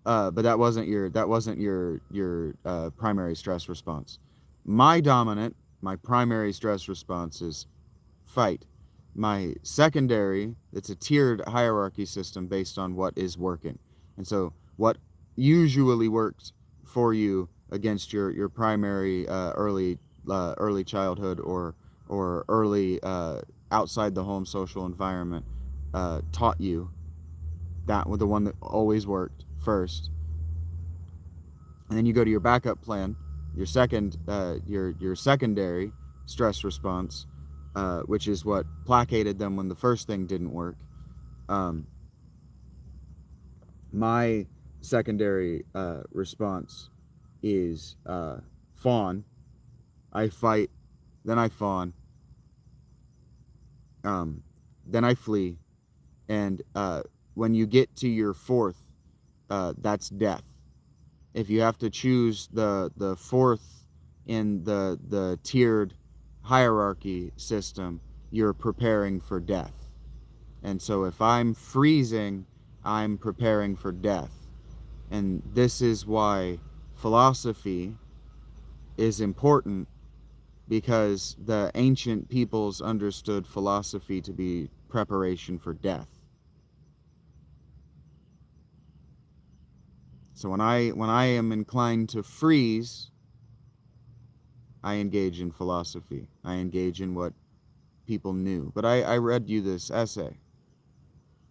but that wasn't your primary stress response. My dominant My primary stress response is fight. My secondary, it's a tiered hierarchy system based on what is working. And so what usually works for you against your primary early childhood or early outside the home social environment taught you that was the one that always worked first. And then you go to your backup plan, your secondary stress response, which is what placated them when the first thing didn't work. My secondary response is fawn. I fight, then I fawn, then I flee, and when you get to your fourth, that's death. If you have to choose the fourth in the tiered hierarchy system, you're preparing for death. And so if I'm freezing, I'm preparing for death. And this is why philosophy is important, because the ancient peoples understood philosophy to be preparation for death. So when I am inclined to freeze, I engage in philosophy. I engage in what people knew. But I read you this essay.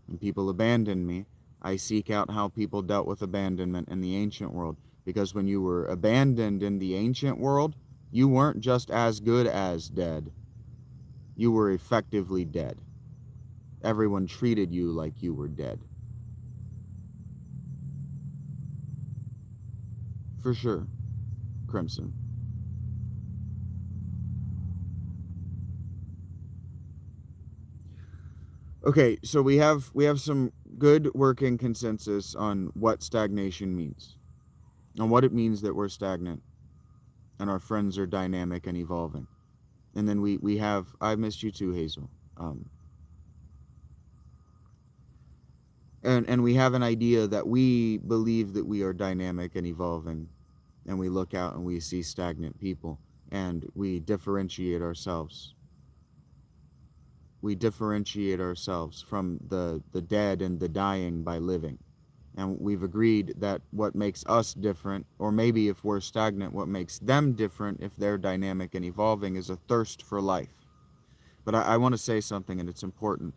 When people abandon me, I seek out how people dealt with abandonment in the ancient world. Because when you were abandoned in the ancient world, you weren't just as good as dead. You were effectively dead. Everyone treated you like you were dead. For sure, Crimson. Okay, so we have some good working consensus on what stagnation means, on what it means that we're stagnant and our friends are dynamic and evolving. And then we have, I missed you too, Hazel. And we have an idea that we believe that we are dynamic and evolving, and we look out and we see stagnant people, and we differentiate ourselves. We differentiate ourselves from the dead and the dying by living. And we've agreed that what makes us different, or maybe if we're stagnant, what makes them different if they're dynamic and evolving, is a thirst for life. But I want to say something, and it's important.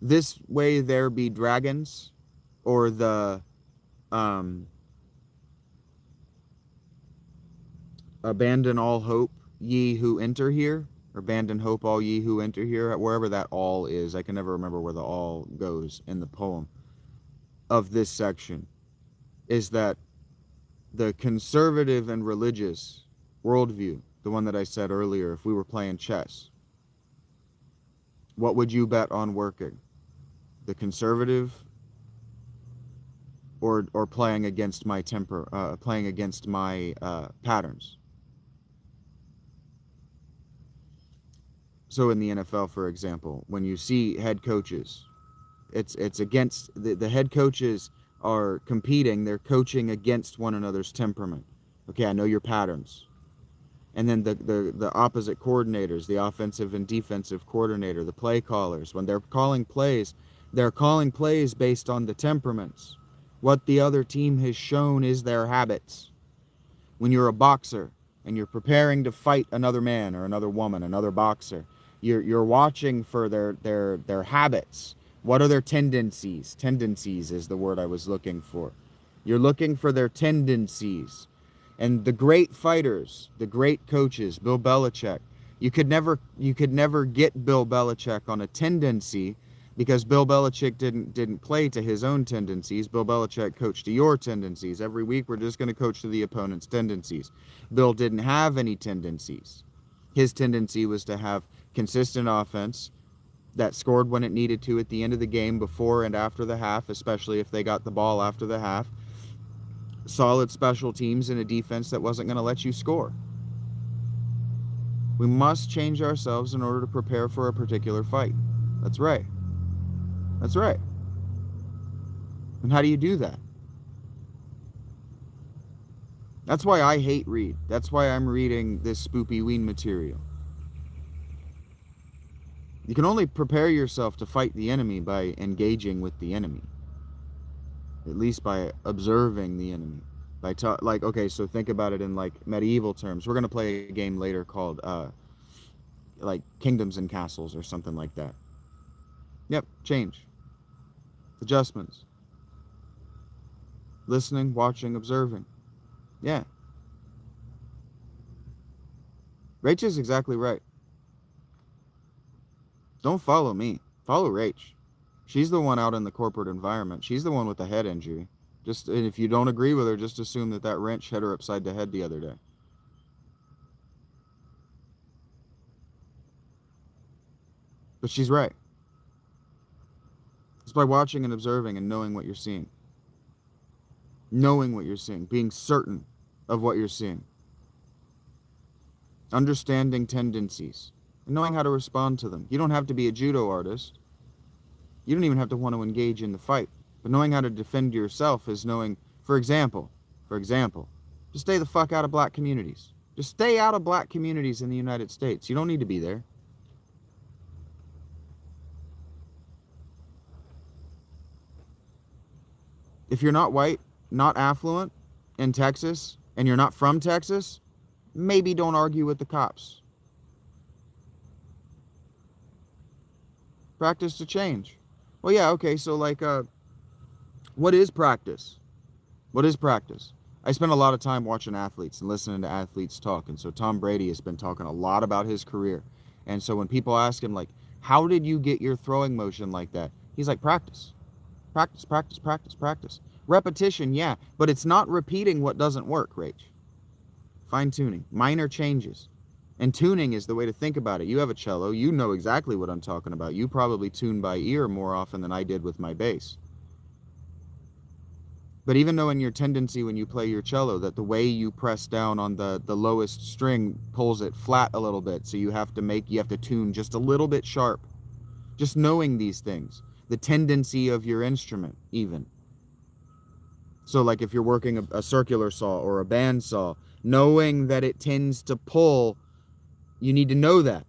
This way there be dragons, or the abandon all hope ye who enter here, or abandon hope all ye who enter here, wherever that all is. I can never remember where the all goes in the poem of this section, is that the conservative and religious worldview, the one that I said earlier, if we were playing chess, what would you bet on working? The conservative, or playing against my playing against my patterns? So in the NFL, for example, when you see head coaches, it's against the head coaches are competing, they're coaching against one another's temperament. Okay, I know your patterns. And then the opposite coordinators, the offensive and defensive coordinator, the play callers, when they're calling plays based on the temperaments. What the other team has shown is their habits. When you're a boxer and you're preparing to fight another man or another woman, another boxer, you're watching for their habits. What are their tendencies? Tendencies is the word I was looking for. You're looking for their tendencies. And the great fighters, the great coaches, Bill Belichick, you could never get Bill Belichick on a tendency, because Bill Belichick didn't play to his own tendencies. Bill Belichick coached to your tendencies. Every week we're just going to coach to the opponent's tendencies. Bill didn't have any tendencies. His tendency was to have consistent offense that scored when it needed to at the end of the game, before and after the half, especially if they got the ball after the half. Solid special teams and a defense that wasn't going to let you score. We must change ourselves in order to prepare for a particular fight. That's right. That's right. And how do you do that? That's why I hate read. That's why I'm reading this spoopy ween material. You can only prepare yourself to fight the enemy by engaging with the enemy. At least by observing the enemy. Like, okay, so think about it in like medieval terms. We're gonna play a game later called like Kingdoms and Castles or something like that. Yep, change. Adjustments. Listening, watching, observing. Yeah. Rach is exactly right. Don't follow me. Follow Rach. She's the one out in the corporate environment. She's the one with the head injury. Just, and if you don't agree with her, just assume that that wrench hit her upside the head the other day. But she's right. It's by watching and observing and knowing what you're seeing. Knowing what you're seeing. Being certain of what you're seeing. Understanding tendencies. And knowing how to respond to them. You don't have to be a judo artist. You don't even have to want to engage in the fight. But knowing how to defend yourself is knowing, for example, just stay the fuck out of black communities. Just stay out of black communities in the United States. You don't need to be there. If you're not white, not affluent in Texas, and you're not from Texas, maybe don't argue with the cops. Practice to change. Well, yeah, okay, so like, what is practice? What is practice? I spend a lot of time watching athletes and listening to athletes talk. And so Tom Brady has been talking a lot about his career. And so when people ask him, like, how did you get your throwing motion like that? He's like, practice. Practice, practice, practice, practice. Repetition, yeah, but it's not repeating what doesn't work, Rach. Fine tuning, minor changes. And tuning is the way to think about it. You have a cello, you know exactly what I'm talking about. You probably tune by ear more often than I did with my bass. But even knowing your tendency when you play your cello, that the way you press down on the lowest string pulls it flat a little bit, so you have to tune just a little bit sharp. Just knowing these things, the tendency of your instrument, even. So like if you're working a circular saw or a band saw, knowing that it tends to pull, you need to know that.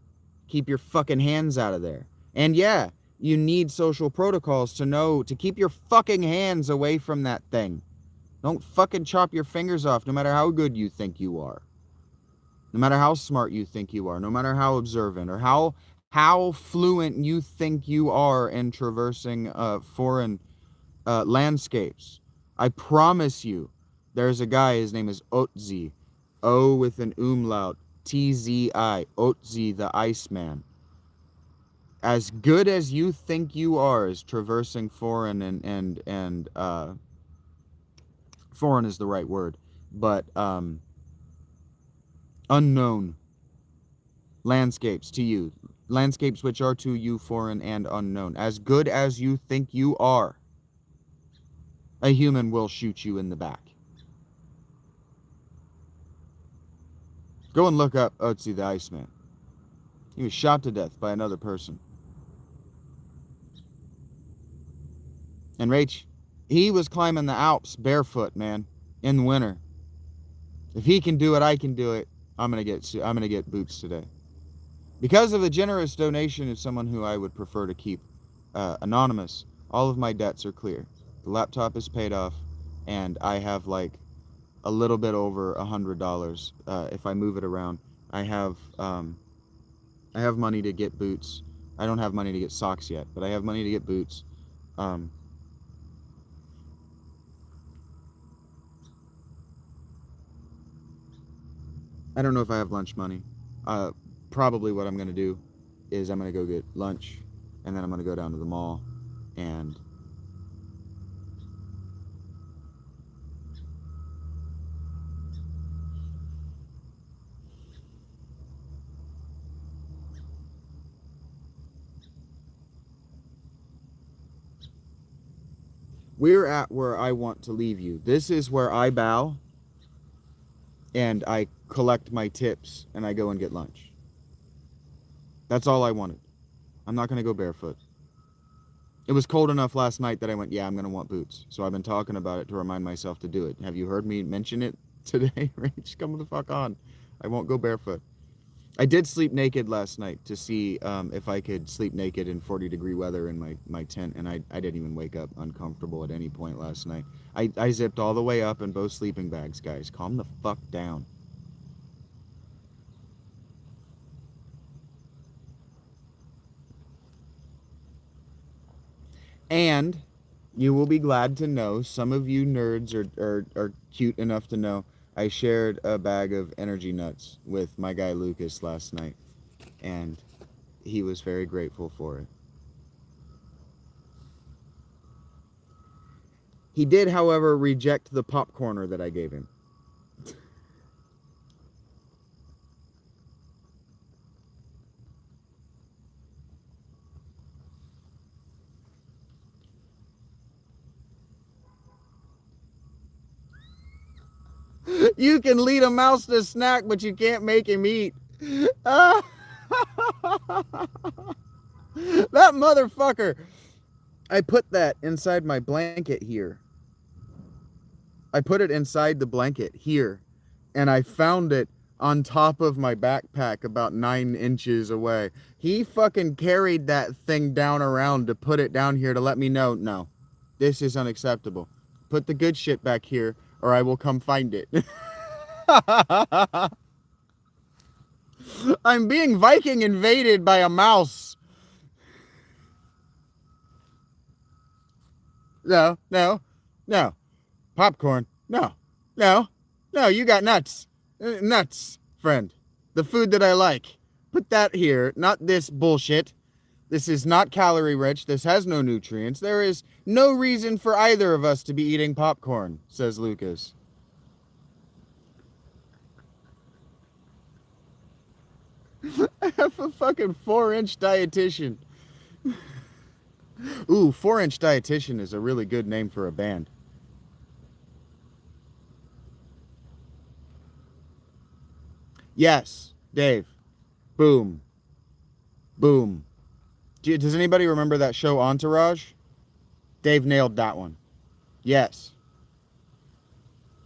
Keep your fucking hands out of there. And yeah, you need social protocols to know to keep your fucking hands away from that thing. Don't fucking chop your fingers off no matter how good you think you are. No matter how smart you think you are, no matter how observant or how fluent you think you are in traversing foreign landscapes. I promise you, there's a guy, his name is Otzi, O with an umlaut, T-Z-I, Otzi the Iceman. As good as you think you are as traversing foreign and foreign is the right word, but unknown landscapes to you, landscapes which are to you foreign and unknown. As good as you think you are, a human will shoot you in the back. Go and look up Otzi the Iceman. He was shot to death by another person. And Rach, he was climbing the Alps barefoot, man, in the winter. If he can do it, I can do it. I'm gonna get boots today. Because of a generous donation of someone who I would prefer to keep anonymous, all of my debts are clear. The laptop is paid off, and I have like a little bit over $100 if I move it around. I have money to get boots. I don't have money to get socks yet, but I have money to get boots. I don't know if I have lunch money. Probably what I'm going to do is I'm going to go get lunch, and then I'm going to go down to the mall and we're at where I want to leave you. This is where I bow and I collect my tips and I go and get lunch. That's all I wanted. I'm not going to go barefoot. It was cold enough last night that I went, yeah, I'm going to want boots. So I've been talking about it to remind myself to do it. Have you heard me mention it today, Rach. Come the fuck on. I won't go barefoot. I did sleep naked last night to see if I could sleep naked in 40-degree weather in my tent, and I didn't even wake up uncomfortable at any point last night. I zipped all the way up in both sleeping bags, guys. Calm the fuck down. And you will be glad to know, some of you nerds are cute enough to know, I shared a bag of energy nuts with my guy Lucas last night, and he was very grateful for it. He did, however, reject the popcorner that I gave him. You can lead a mouse to snack, but you can't make him eat. That motherfucker. I put that inside my blanket here. I put it inside the blanket here, and I found it on top of my backpack about 9 inches away. He fucking carried that thing down around to put it down here to let me know, no, this is unacceptable. Put the good shit back here, or I will come find it. I'm being Viking invaded by a mouse. No. Popcorn. No, you got nuts. Nuts, friend. The food that I like. Put that here, not this bullshit. This is not calorie rich. This has no nutrients. There is no reason for either of us to be eating popcorn, says Lucas. I have a fucking 4-inch dietitian. Ooh, 4-inch dietitian is a really good name for a band. Yes, Dave. Boom. Boom. Does anybody remember that show Entourage? Dave nailed that one. Yes.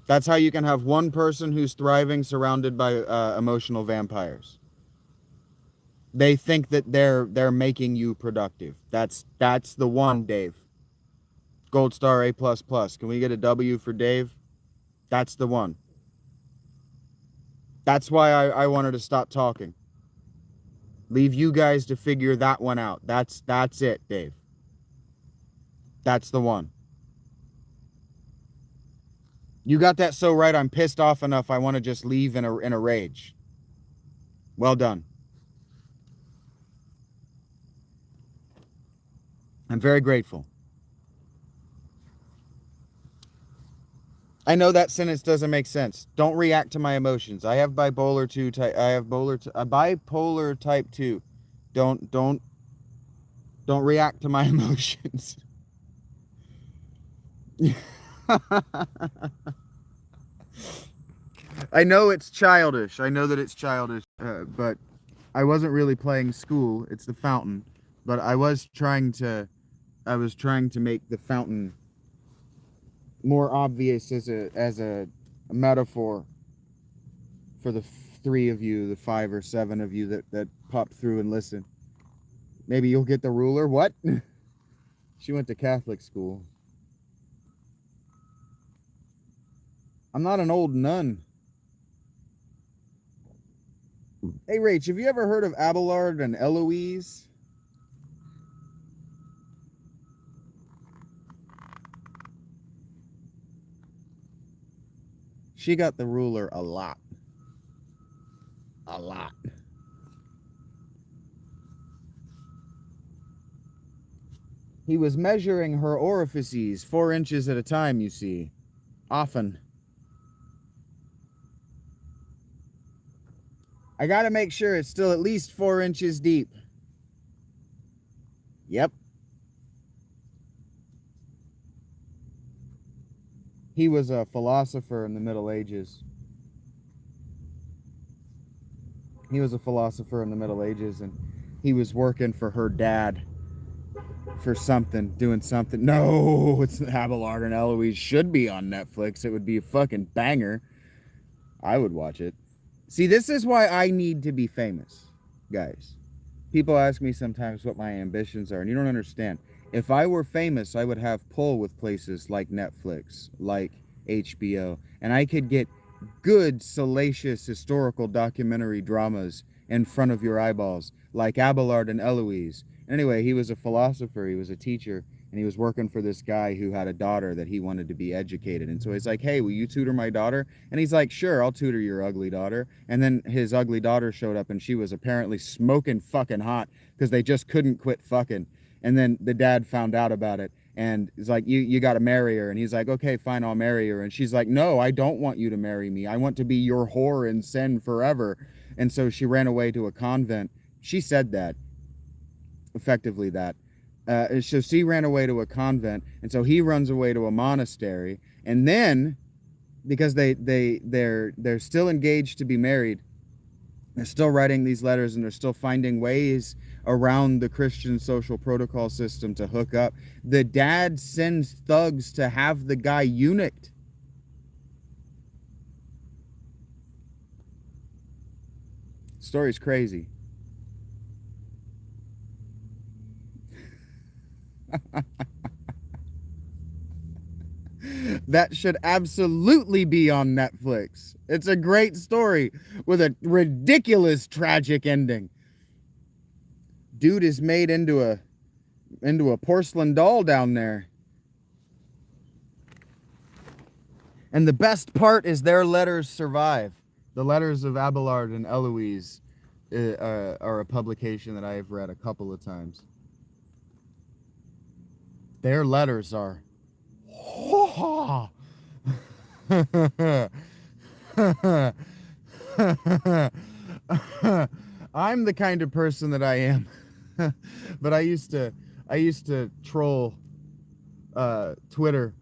That's how you can have one person who's thriving surrounded by emotional vampires. They think that they're making you productive. That's the one, Dave. Gold star A++. Can we get a W for Dave? That's the one. That's why I wanted to stop talking. Leave you guys to figure that one out. That's it, Dave. That's the one. You got that so right, I'm pissed off enough I want to just leave in a rage. Well done. I'm very grateful. I know that sentence doesn't make sense. Don't react to my emotions. I have bipolar 2 type. I have bipolar type 2. Don't react to my emotions. I know it's childish. I know that it's childish, but I wasn't really playing school. It's the fountain, but I was trying to make the fountain more obvious as a metaphor for the 3 of you, the 5 or 7 of you that pop through and listen. Maybe you'll get the ruler. What? She went to Catholic school. I'm not an old nun. Hey, Rach, have you ever heard of Abelard and Eloise? She got the ruler a lot. A lot. He was measuring her orifices 4 inches at a time, you see. Often. I gotta make sure it's still at least 4 inches deep. Yep. He was a philosopher in the Middle Ages. He was a philosopher in the Middle Ages, and he was working for her dad for something, doing something. No, it's Abelard and Eloise should be on Netflix. It would be a fucking banger. I would watch it. See, this is why I need to be famous, guys. People ask me sometimes what my ambitions are, and you don't understand. If I were famous, I would have pull with places like Netflix, like HBO, and I could get good, salacious, historical documentary dramas in front of your eyeballs, like Abelard and Eloise. Anyway, he was a philosopher, he was a teacher, and he was working for this guy who had a daughter that he wanted to be educated. And so he's like, hey, will you tutor my daughter? And he's like, sure, I'll tutor your ugly daughter. And then his ugly daughter showed up, and she was apparently smoking fucking hot because they just couldn't quit fucking. And then the dad found out about it, and he's like, you got to marry her. And he's like, okay, fine, I'll marry her. And she's like, no, I don't want you to marry me. I want to be your whore in sin forever. And so she ran away to a convent. She said that, effectively that. So she ran away to a convent, and so he runs away to a monastery. And then, because they're still engaged to be married, they're still writing these letters, and they're still finding ways around the Christian social protocol system to hook up. The dad sends thugs to have the guy eunuched. Story's crazy. That should absolutely be on Netflix. It's a great story with a ridiculous tragic ending. Dude is made into a porcelain doll down there. And the best part is their letters survive. The letters of Abelard and Eloise are a publication that I have read a couple of times. Their letters are I'm the kind of person that I am. But I used to troll Twitter,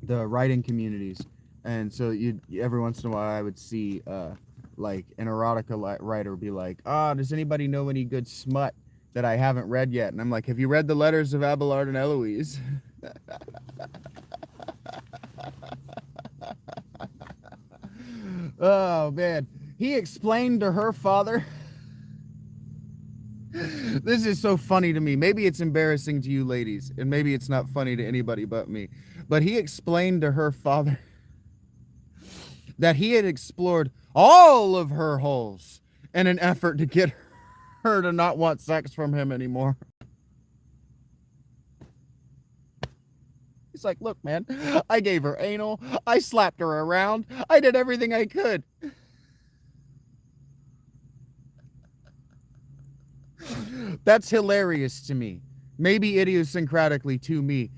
the writing communities, and so every once in a while I would see like an erotica writer be like, does anybody know any good smut that I haven't read yet? And I'm like, have you read the letters of Abelard and Eloise? Oh man, he explained to her father. This is so funny to me. Maybe it's embarrassing to you ladies, and maybe it's not funny to anybody but me. But he explained to her father that he had explored all of her holes in an effort to get her to not want sex from him anymore. He's like, look, man, I gave her anal, I slapped her around, I did everything I could. That's hilarious to me. Maybe idiosyncratically to me.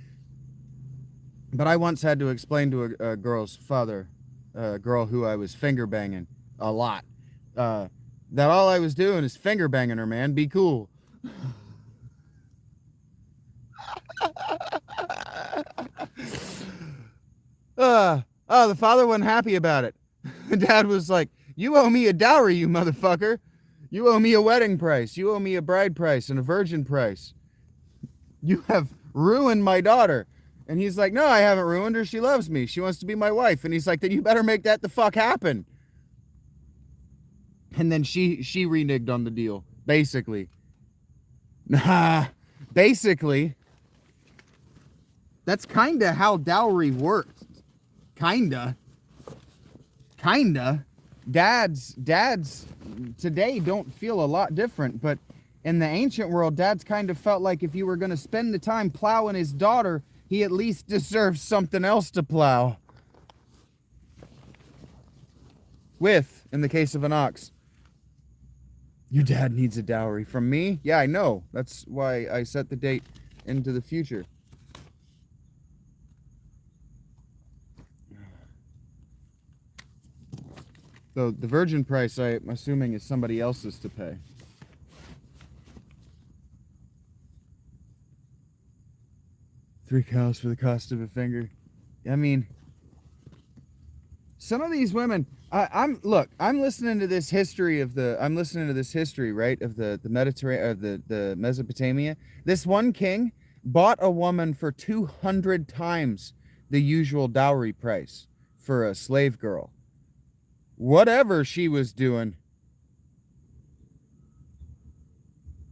But I once had to explain to a girl's father, a girl who I was finger banging a lot, that all I was doing is finger banging her, man. Be cool. The father wasn't happy about it. Dad was like, you owe me a dowry, you motherfucker. You owe me a wedding price. You owe me a bride price and a virgin price. You have ruined my daughter. And he's like, no, I haven't ruined her. She loves me. She wants to be my wife. And he's like, then you better make that the fuck happen. And then she reneged on the deal, basically. Basically, that's kind of how dowry works. Kinda. Dads today don't feel a lot different, but in the ancient world, dads kind of felt like if you were going to spend the time plowing his daughter, he at least deserves something else to plow with, in the case of an ox. Your dad needs a dowry from me? Yeah, I know. That's why I set the date into the future. So the virgin price, I'm assuming, is somebody else's to pay. $3 for the cost of a finger. I mean, some of these women. I'm listening to this history of the. I'm listening to this history, right, of the Mediterranean, of the Mesopotamia. This one king bought a woman for 200 times the usual dowry price for a slave girl. Whatever she was doing,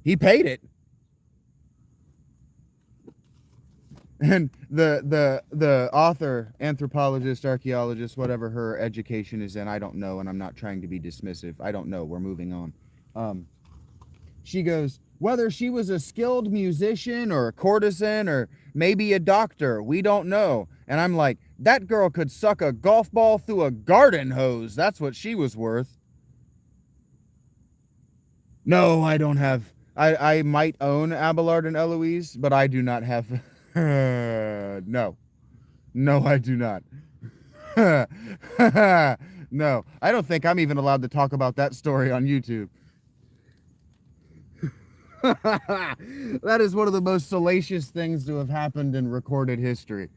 he paid it. And the author, anthropologist, archaeologist, whatever her education is in, I don't know, and I'm not trying to be dismissive. I don't know. We're moving on. She goes, whether she was a skilled musician or a courtesan or maybe a doctor, we don't know. And I'm like, that girl could suck a golf ball through a garden hose. That's what she was worth. No, I don't have. I might own Abelard and Eloise, but I do not have. No. No, I do not. No, I don't think I'm even allowed to talk about that story on YouTube. That is one of the most salacious things to have happened in recorded history.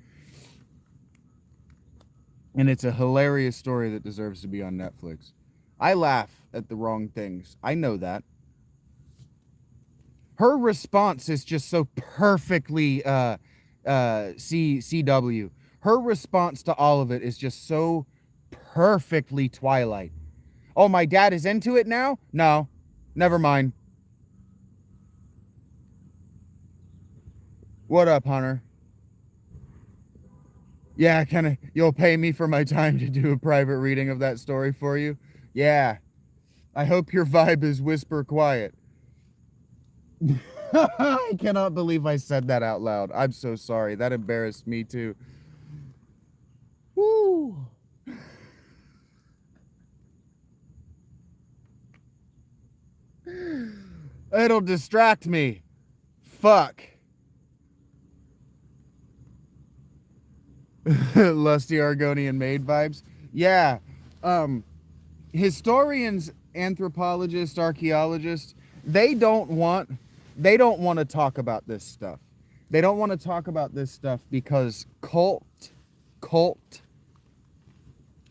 And it's a hilarious story that deserves to be on Netflix. I laugh at the wrong things. I know that. Her response is just so perfectly CW. Her response to all of it is just so perfectly Twilight. Oh, my dad is into it now? No, never mind. What up, Hunter? Yeah, you'll pay me for my time to do a private reading of that story for you? Yeah. I hope your vibe is whisper quiet. I cannot believe I said that out loud. I'm so sorry. That embarrassed me too. Woo. It'll distract me. Fuck. Lusty Argonian maid vibes. Yeah. Historians, anthropologists, archaeologists, they don't want to talk about this stuff. They don't want to talk about this stuff because cult,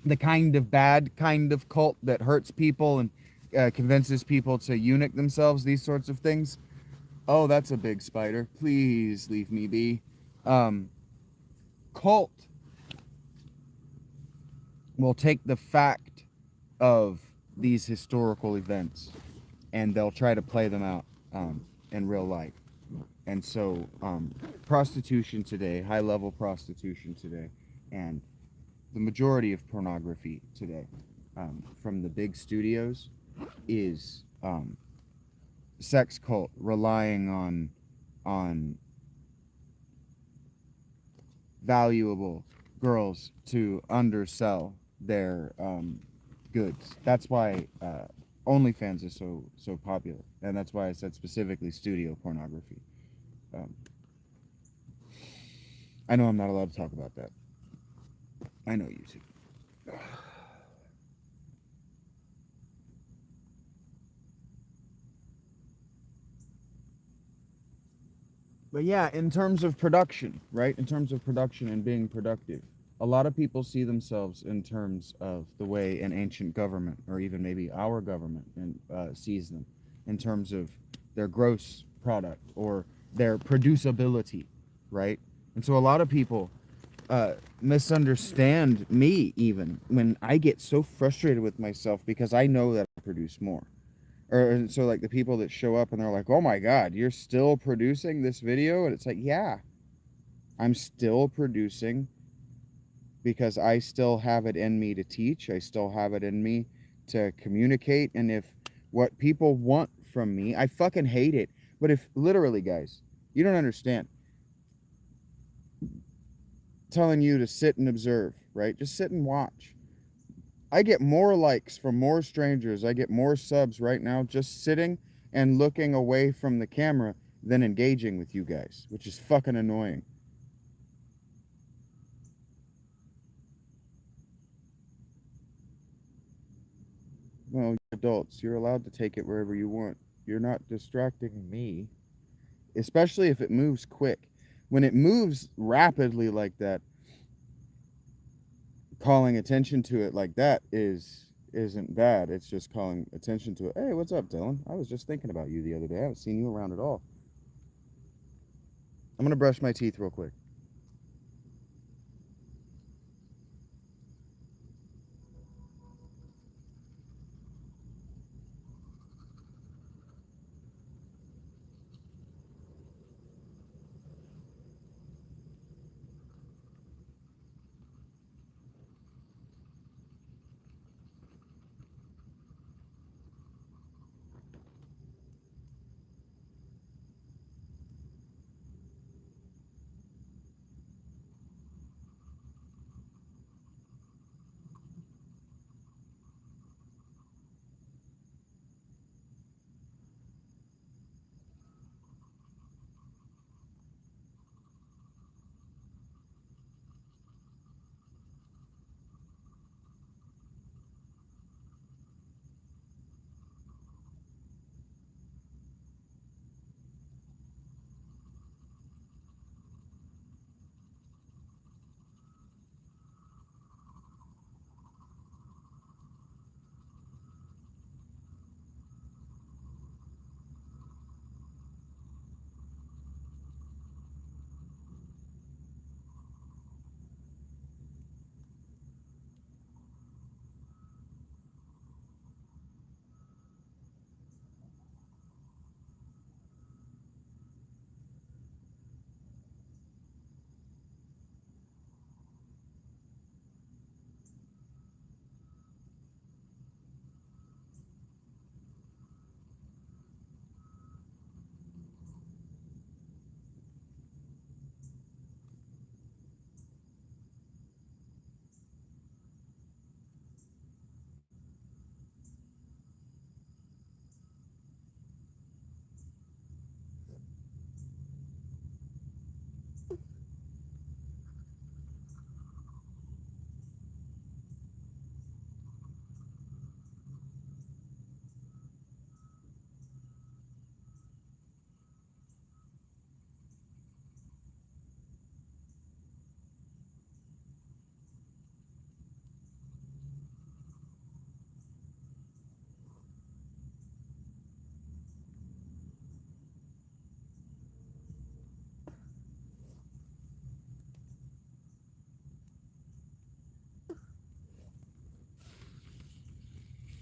the kind of bad kind of cult that hurts people and convinces people to eunuch themselves, these sorts of things. Oh, that's a big spider. Please leave me be. Cult will take the fact of these historical events and they'll try to play them out in real life. And so prostitution today, high-level prostitution today, and the majority of pornography today from the big studios is sex cult relying on valuable girls to undersell their goods. That's why OnlyFans is so popular, and that's why I said specifically studio pornography. I know I'm not allowed to talk about that. I know you too. But yeah, in terms of production, right? In terms of production and being productive, a lot of people see themselves in terms of the way an ancient government, or even maybe our government, sees them, in terms of their gross product or their producibility, right? And so a lot of people misunderstand me even when I get so frustrated with myself because I know that I produce more. Or so like the people that show up and they're like, oh my God, you're still producing this video? And it's like, yeah, I'm still producing because I still have it in me to teach. I still have it in me to communicate. And if what people want from me, I fucking hate it. But if literally, guys, you don't understand. Telling you to sit and observe, right? Just sit and watch. I get more likes from more strangers. I get more subs right now just sitting and looking away from the camera than engaging with you guys, which is fucking annoying. Well, adults, you're allowed to take it wherever you want. You're not distracting me, especially if it moves quick. When it moves rapidly like that, calling attention to it like that isn't bad. It's just calling attention to it. Hey, what's up, Dylan? I was just thinking about you the other day. I haven't seen you around at all. I'm gonna brush my teeth real quick.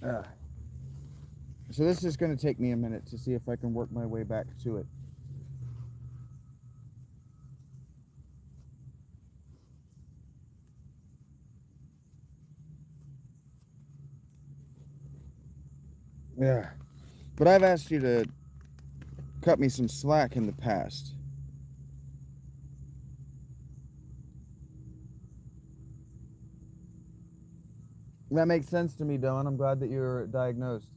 Uh, so this is going to take me a minute to see if I can work my way back to it. Yeah. But I've asked you to cut me some slack in the past. That makes sense to me, Dylan. I'm glad that you're diagnosed.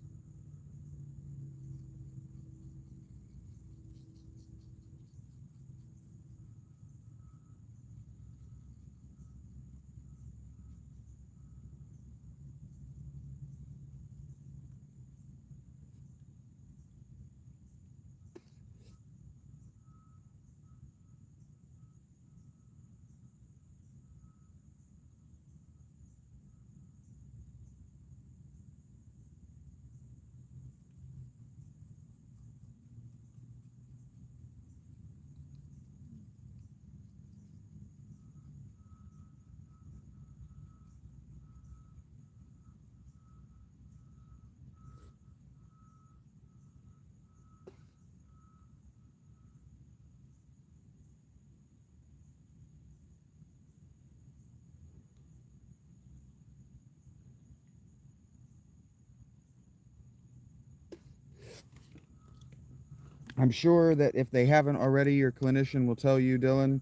I'm sure that if they haven't already, your clinician will tell you, Dylan,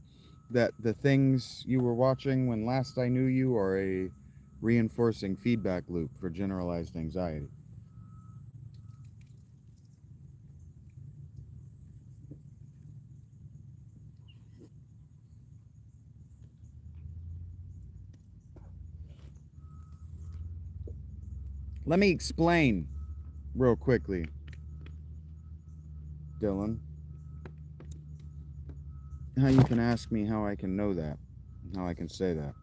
that the things you were watching when last I knew you are a reinforcing feedback loop for generalized anxiety. Let me explain real quickly, Dylan, how you can ask me how I can know that, how I can say that.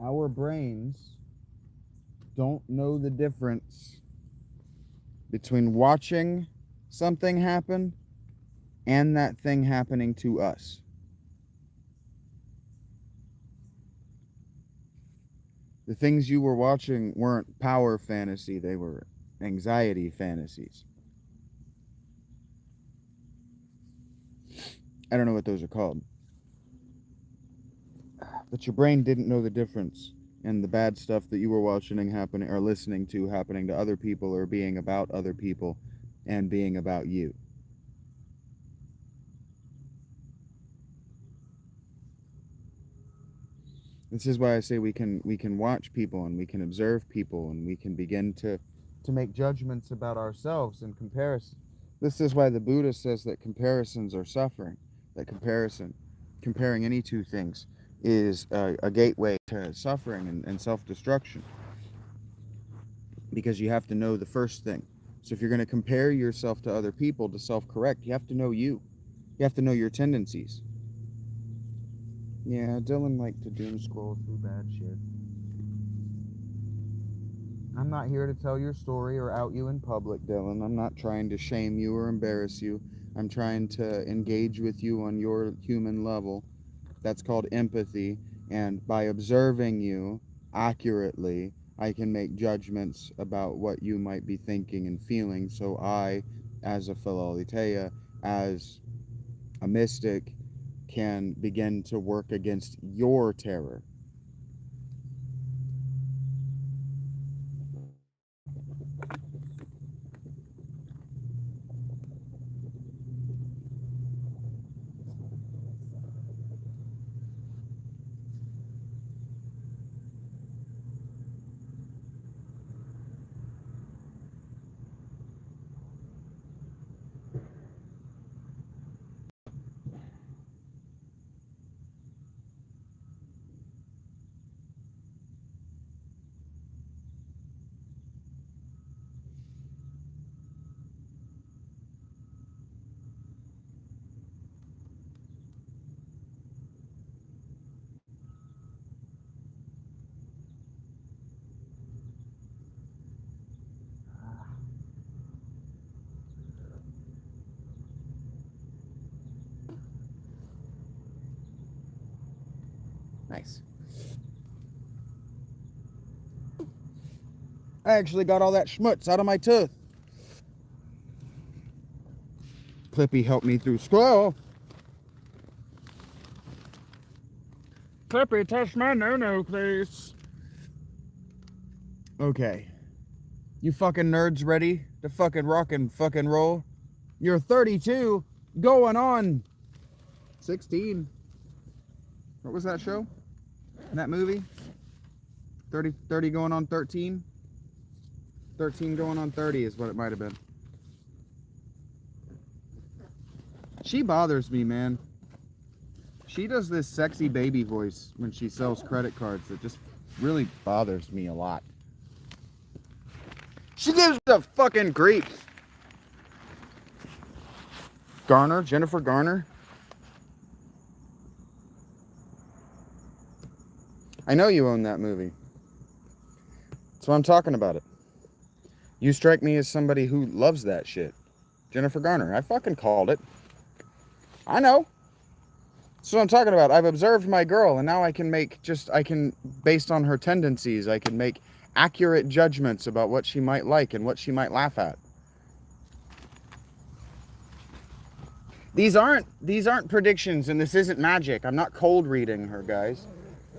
Our brains don't know the difference between watching something happen and that thing happening to us. The things you were watching weren't power fantasy, they were anxiety fantasies. I don't know what those are called. But your brain didn't know the difference in the bad stuff that you were watching happening or listening to happening to other people or being about other people and being about you. This is why I say we can watch people and we can observe people and we can begin to make judgments about ourselves in comparison. This is why the Buddha says that comparisons are suffering. That comparing any two things, is a gateway to suffering and self-destruction. Because you have to know the first thing. So if you're going to compare yourself to other people to self-correct, you have to know you. You have to know your tendencies. Yeah, Dylan liked to doom scroll through bad shit. I'm not here to tell your story or out you in public, Dylan. I'm not trying to shame you or embarrass you. I'm trying to engage with you on your human level. That's called empathy. And by observing you accurately, I can make judgments about what you might be thinking and feeling. So I, as a Philaletheia, as a mystic, can begin to work against your terror. Nice. I actually got all that schmutz out of my tooth. Clippy helped me through school. Clippy, touch my no-no, please. Okay. You fucking nerds ready to fucking rock and fucking roll? You're 32, going on 16. What was that show? That movie? 30 going on 13? 13 going on 30 is what it might have been. She bothers me, man. She does this sexy baby voice when she sells credit cards that just really bothers me a lot. She gives the fucking creeps. Garner, Jennifer Garner. I know you own that movie. So I'm talking about it. You strike me as somebody who loves that shit. Jennifer Garner. I fucking called it. I know. That's what I'm talking about. I've observed my girl, and now I can based on her tendencies, I can make accurate judgments about what she might like and what she might laugh at. These aren't predictions, and this isn't magic. I'm not cold reading her, guys.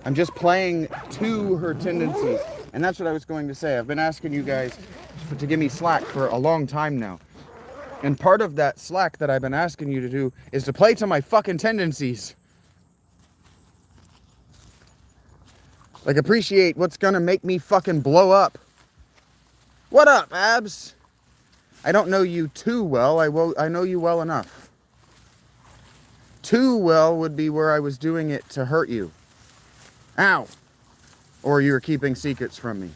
I'm just playing to her tendencies. And that's what I was going to say. I've been asking you guys to give me slack for a long time now. And part of that slack that I've been asking you to do is to play to my fucking tendencies. Like, appreciate what's gonna make me fucking blow up. What up, Abs? I don't know you too well. I know you well enough. Too well would be where I was doing it to hurt you. Ow. Or you were keeping secrets from me.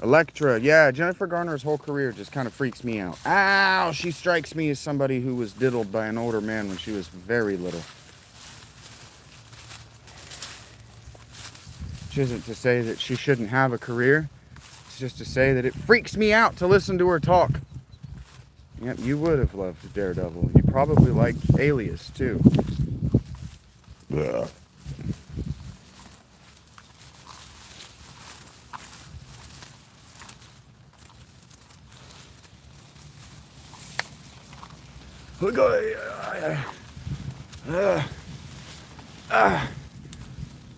Electra, yeah, Jennifer Garner's whole career just kind of freaks me out. Ow, she strikes me as somebody who was diddled by an older man when she was very little. Which isn't to say that she shouldn't have a career. It's just to say that it freaks me out to listen to her talk. Yep, you would have loved Daredevil. You probably liked Alias, too. Ugh.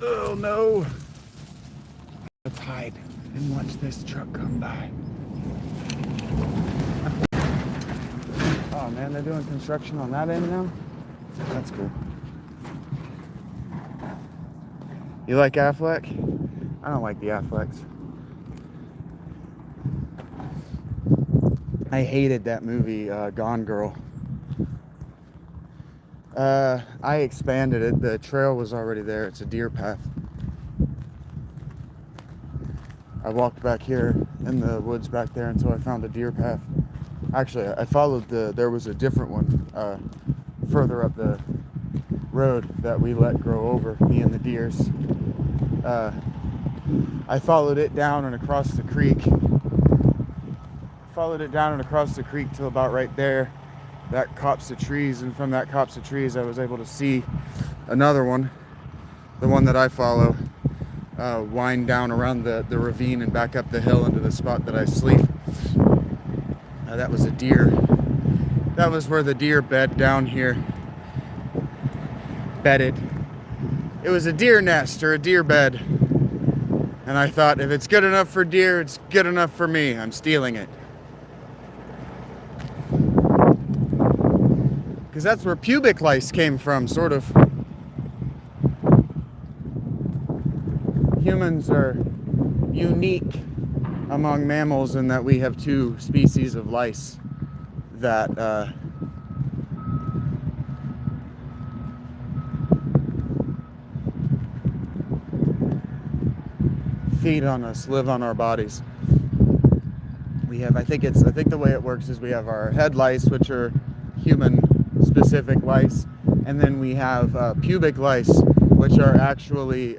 Oh no. Let's hide and watch this truck come by. Oh man, they're doing construction on that end now? That's cool. You like Affleck? I don't like the Afflecks. I hated that movie, Gone Girl. I expanded it. The trail was already there. It's a deer path. I walked back here in the woods back there until I found a deer path. Actually, I followed there was a different one further up the road that we let grow over, me and the deers. I followed it down and across the creek. Till about right there. That copse of trees, and from that copse of trees I was able to see another one, the one that I follow, wind down around the ravine and back up the hill into the spot that I sleep. That was a deer. That was where the deer bed down here bedded. It was a deer nest or a deer bed. And I thought, if it's good enough for deer, it's good enough for me. I'm stealing it. Because that's where pubic lice came from, sort of. Humans are unique among mammals in that we have two species of lice that feed on us, live on our bodies. We have, I think the way it works is we have our head lice, which are human specific lice, and then we have pubic lice, which are actually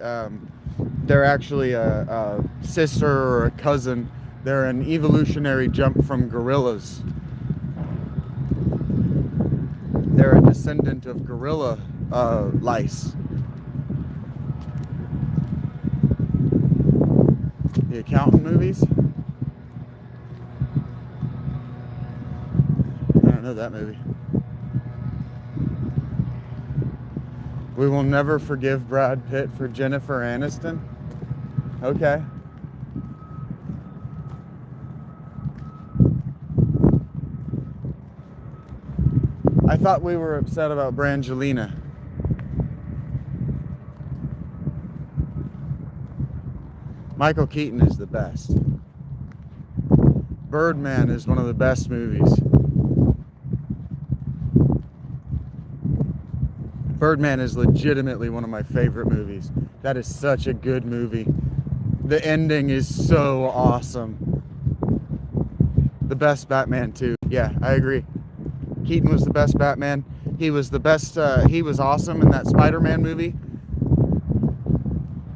they're actually a sister or a cousin. They're an evolutionary jump from gorillas. they're a descendant of gorilla lice. The Accountant movies? I don't know that movie. We will never forgive Brad Pitt for Jennifer Aniston. Okay. I thought we were upset about Brangelina. Michael Keaton is the best. Birdman is one of the best movies. Birdman is legitimately one of my favorite movies. That is such a good movie. The ending is so awesome. The best Batman too. Yeah, I agree. Keaton was the best Batman. He was the best, he was awesome in that Spider-Man movie.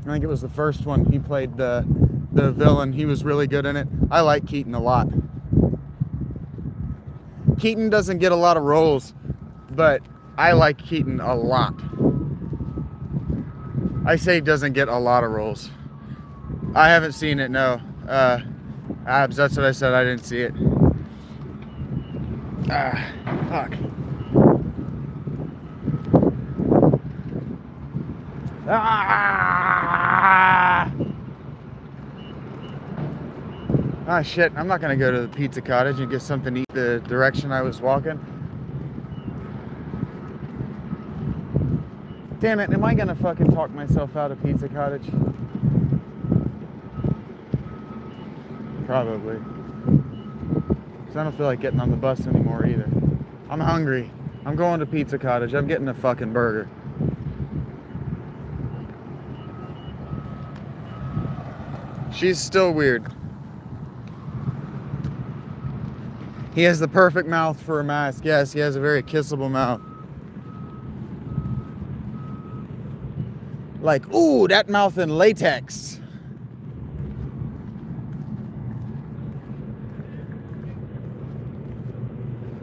I think it was the first one. He played the villain. He was really good in it. I like Keaton a lot. Keaton doesn't get a lot of roles, but I like Keaton a lot. I say doesn't get a lot of roles. I haven't seen it, no. Abs, that's what I said. I didn't see it. Fuck. Shit, I'm not gonna go to the Pizza Cottage and get something to eat the direction I was walking. Damn it, am I gonna fucking talk myself out of Pizza Cottage? Probably. Because I don't feel like getting on the bus anymore either. I'm hungry. I'm going to Pizza Cottage. I'm getting a fucking burger. She's still weird. He has the perfect mouth for a mask. Yes, he has a very kissable mouth. Like, ooh, that mouth in latex.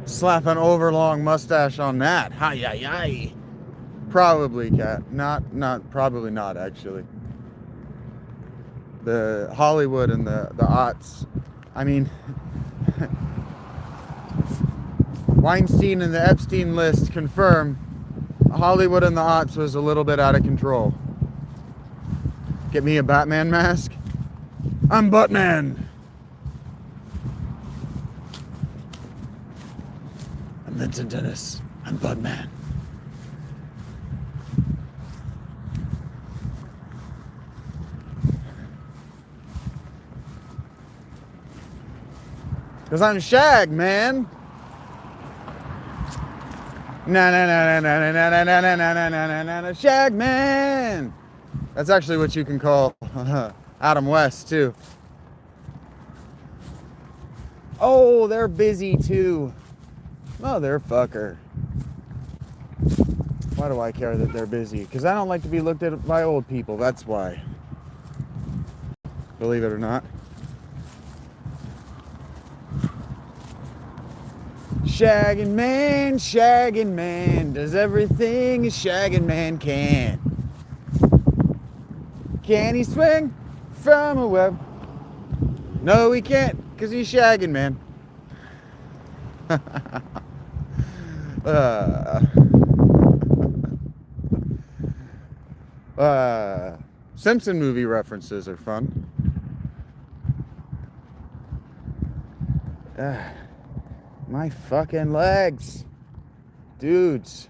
Slap an overlong mustache on that. Hi. Probably, Cat. Probably not, actually. The Hollywood and the aughts. I mean, Weinstein and the Epstein list confirm Hollywood and the aughts was a little bit out of control. Get me a Batman mask? I'm Buttman! I'm Vincent Dennis. I'm Buttman. Because I'm Shag, man. Na Shag man. That's actually what you can call Adam West too. Oh, they're busy too. Motherfucker. Why do I care that they're busy? Because I don't like to be looked at by old people. That's why. Believe it or not. Shaggin' man does everything a shaggin' man can. Can he swing from a web? No, he can't, because he's shaggin' man. Simpson movie references are fun. My fucking legs. Dudes.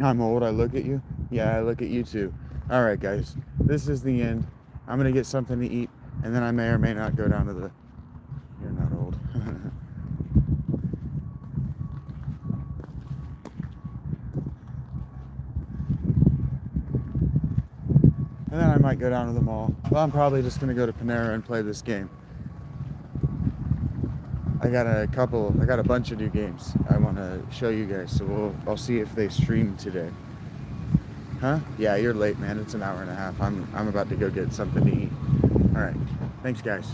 I'm old, I look at you. Yeah, I look at you too. Alright guys, this is the end. I'm gonna get something to eat, and then I may or may not go down to the... You're not old. And then I might go down to the mall. Well, I'm probably just gonna go to Panera and play this game. I got a bunch of new games I want to show you guys, so I'll see if they stream today. Huh? Yeah, you're late, man. It's an hour and a half. I'm about to go get something to eat. All right. Thanks, guys.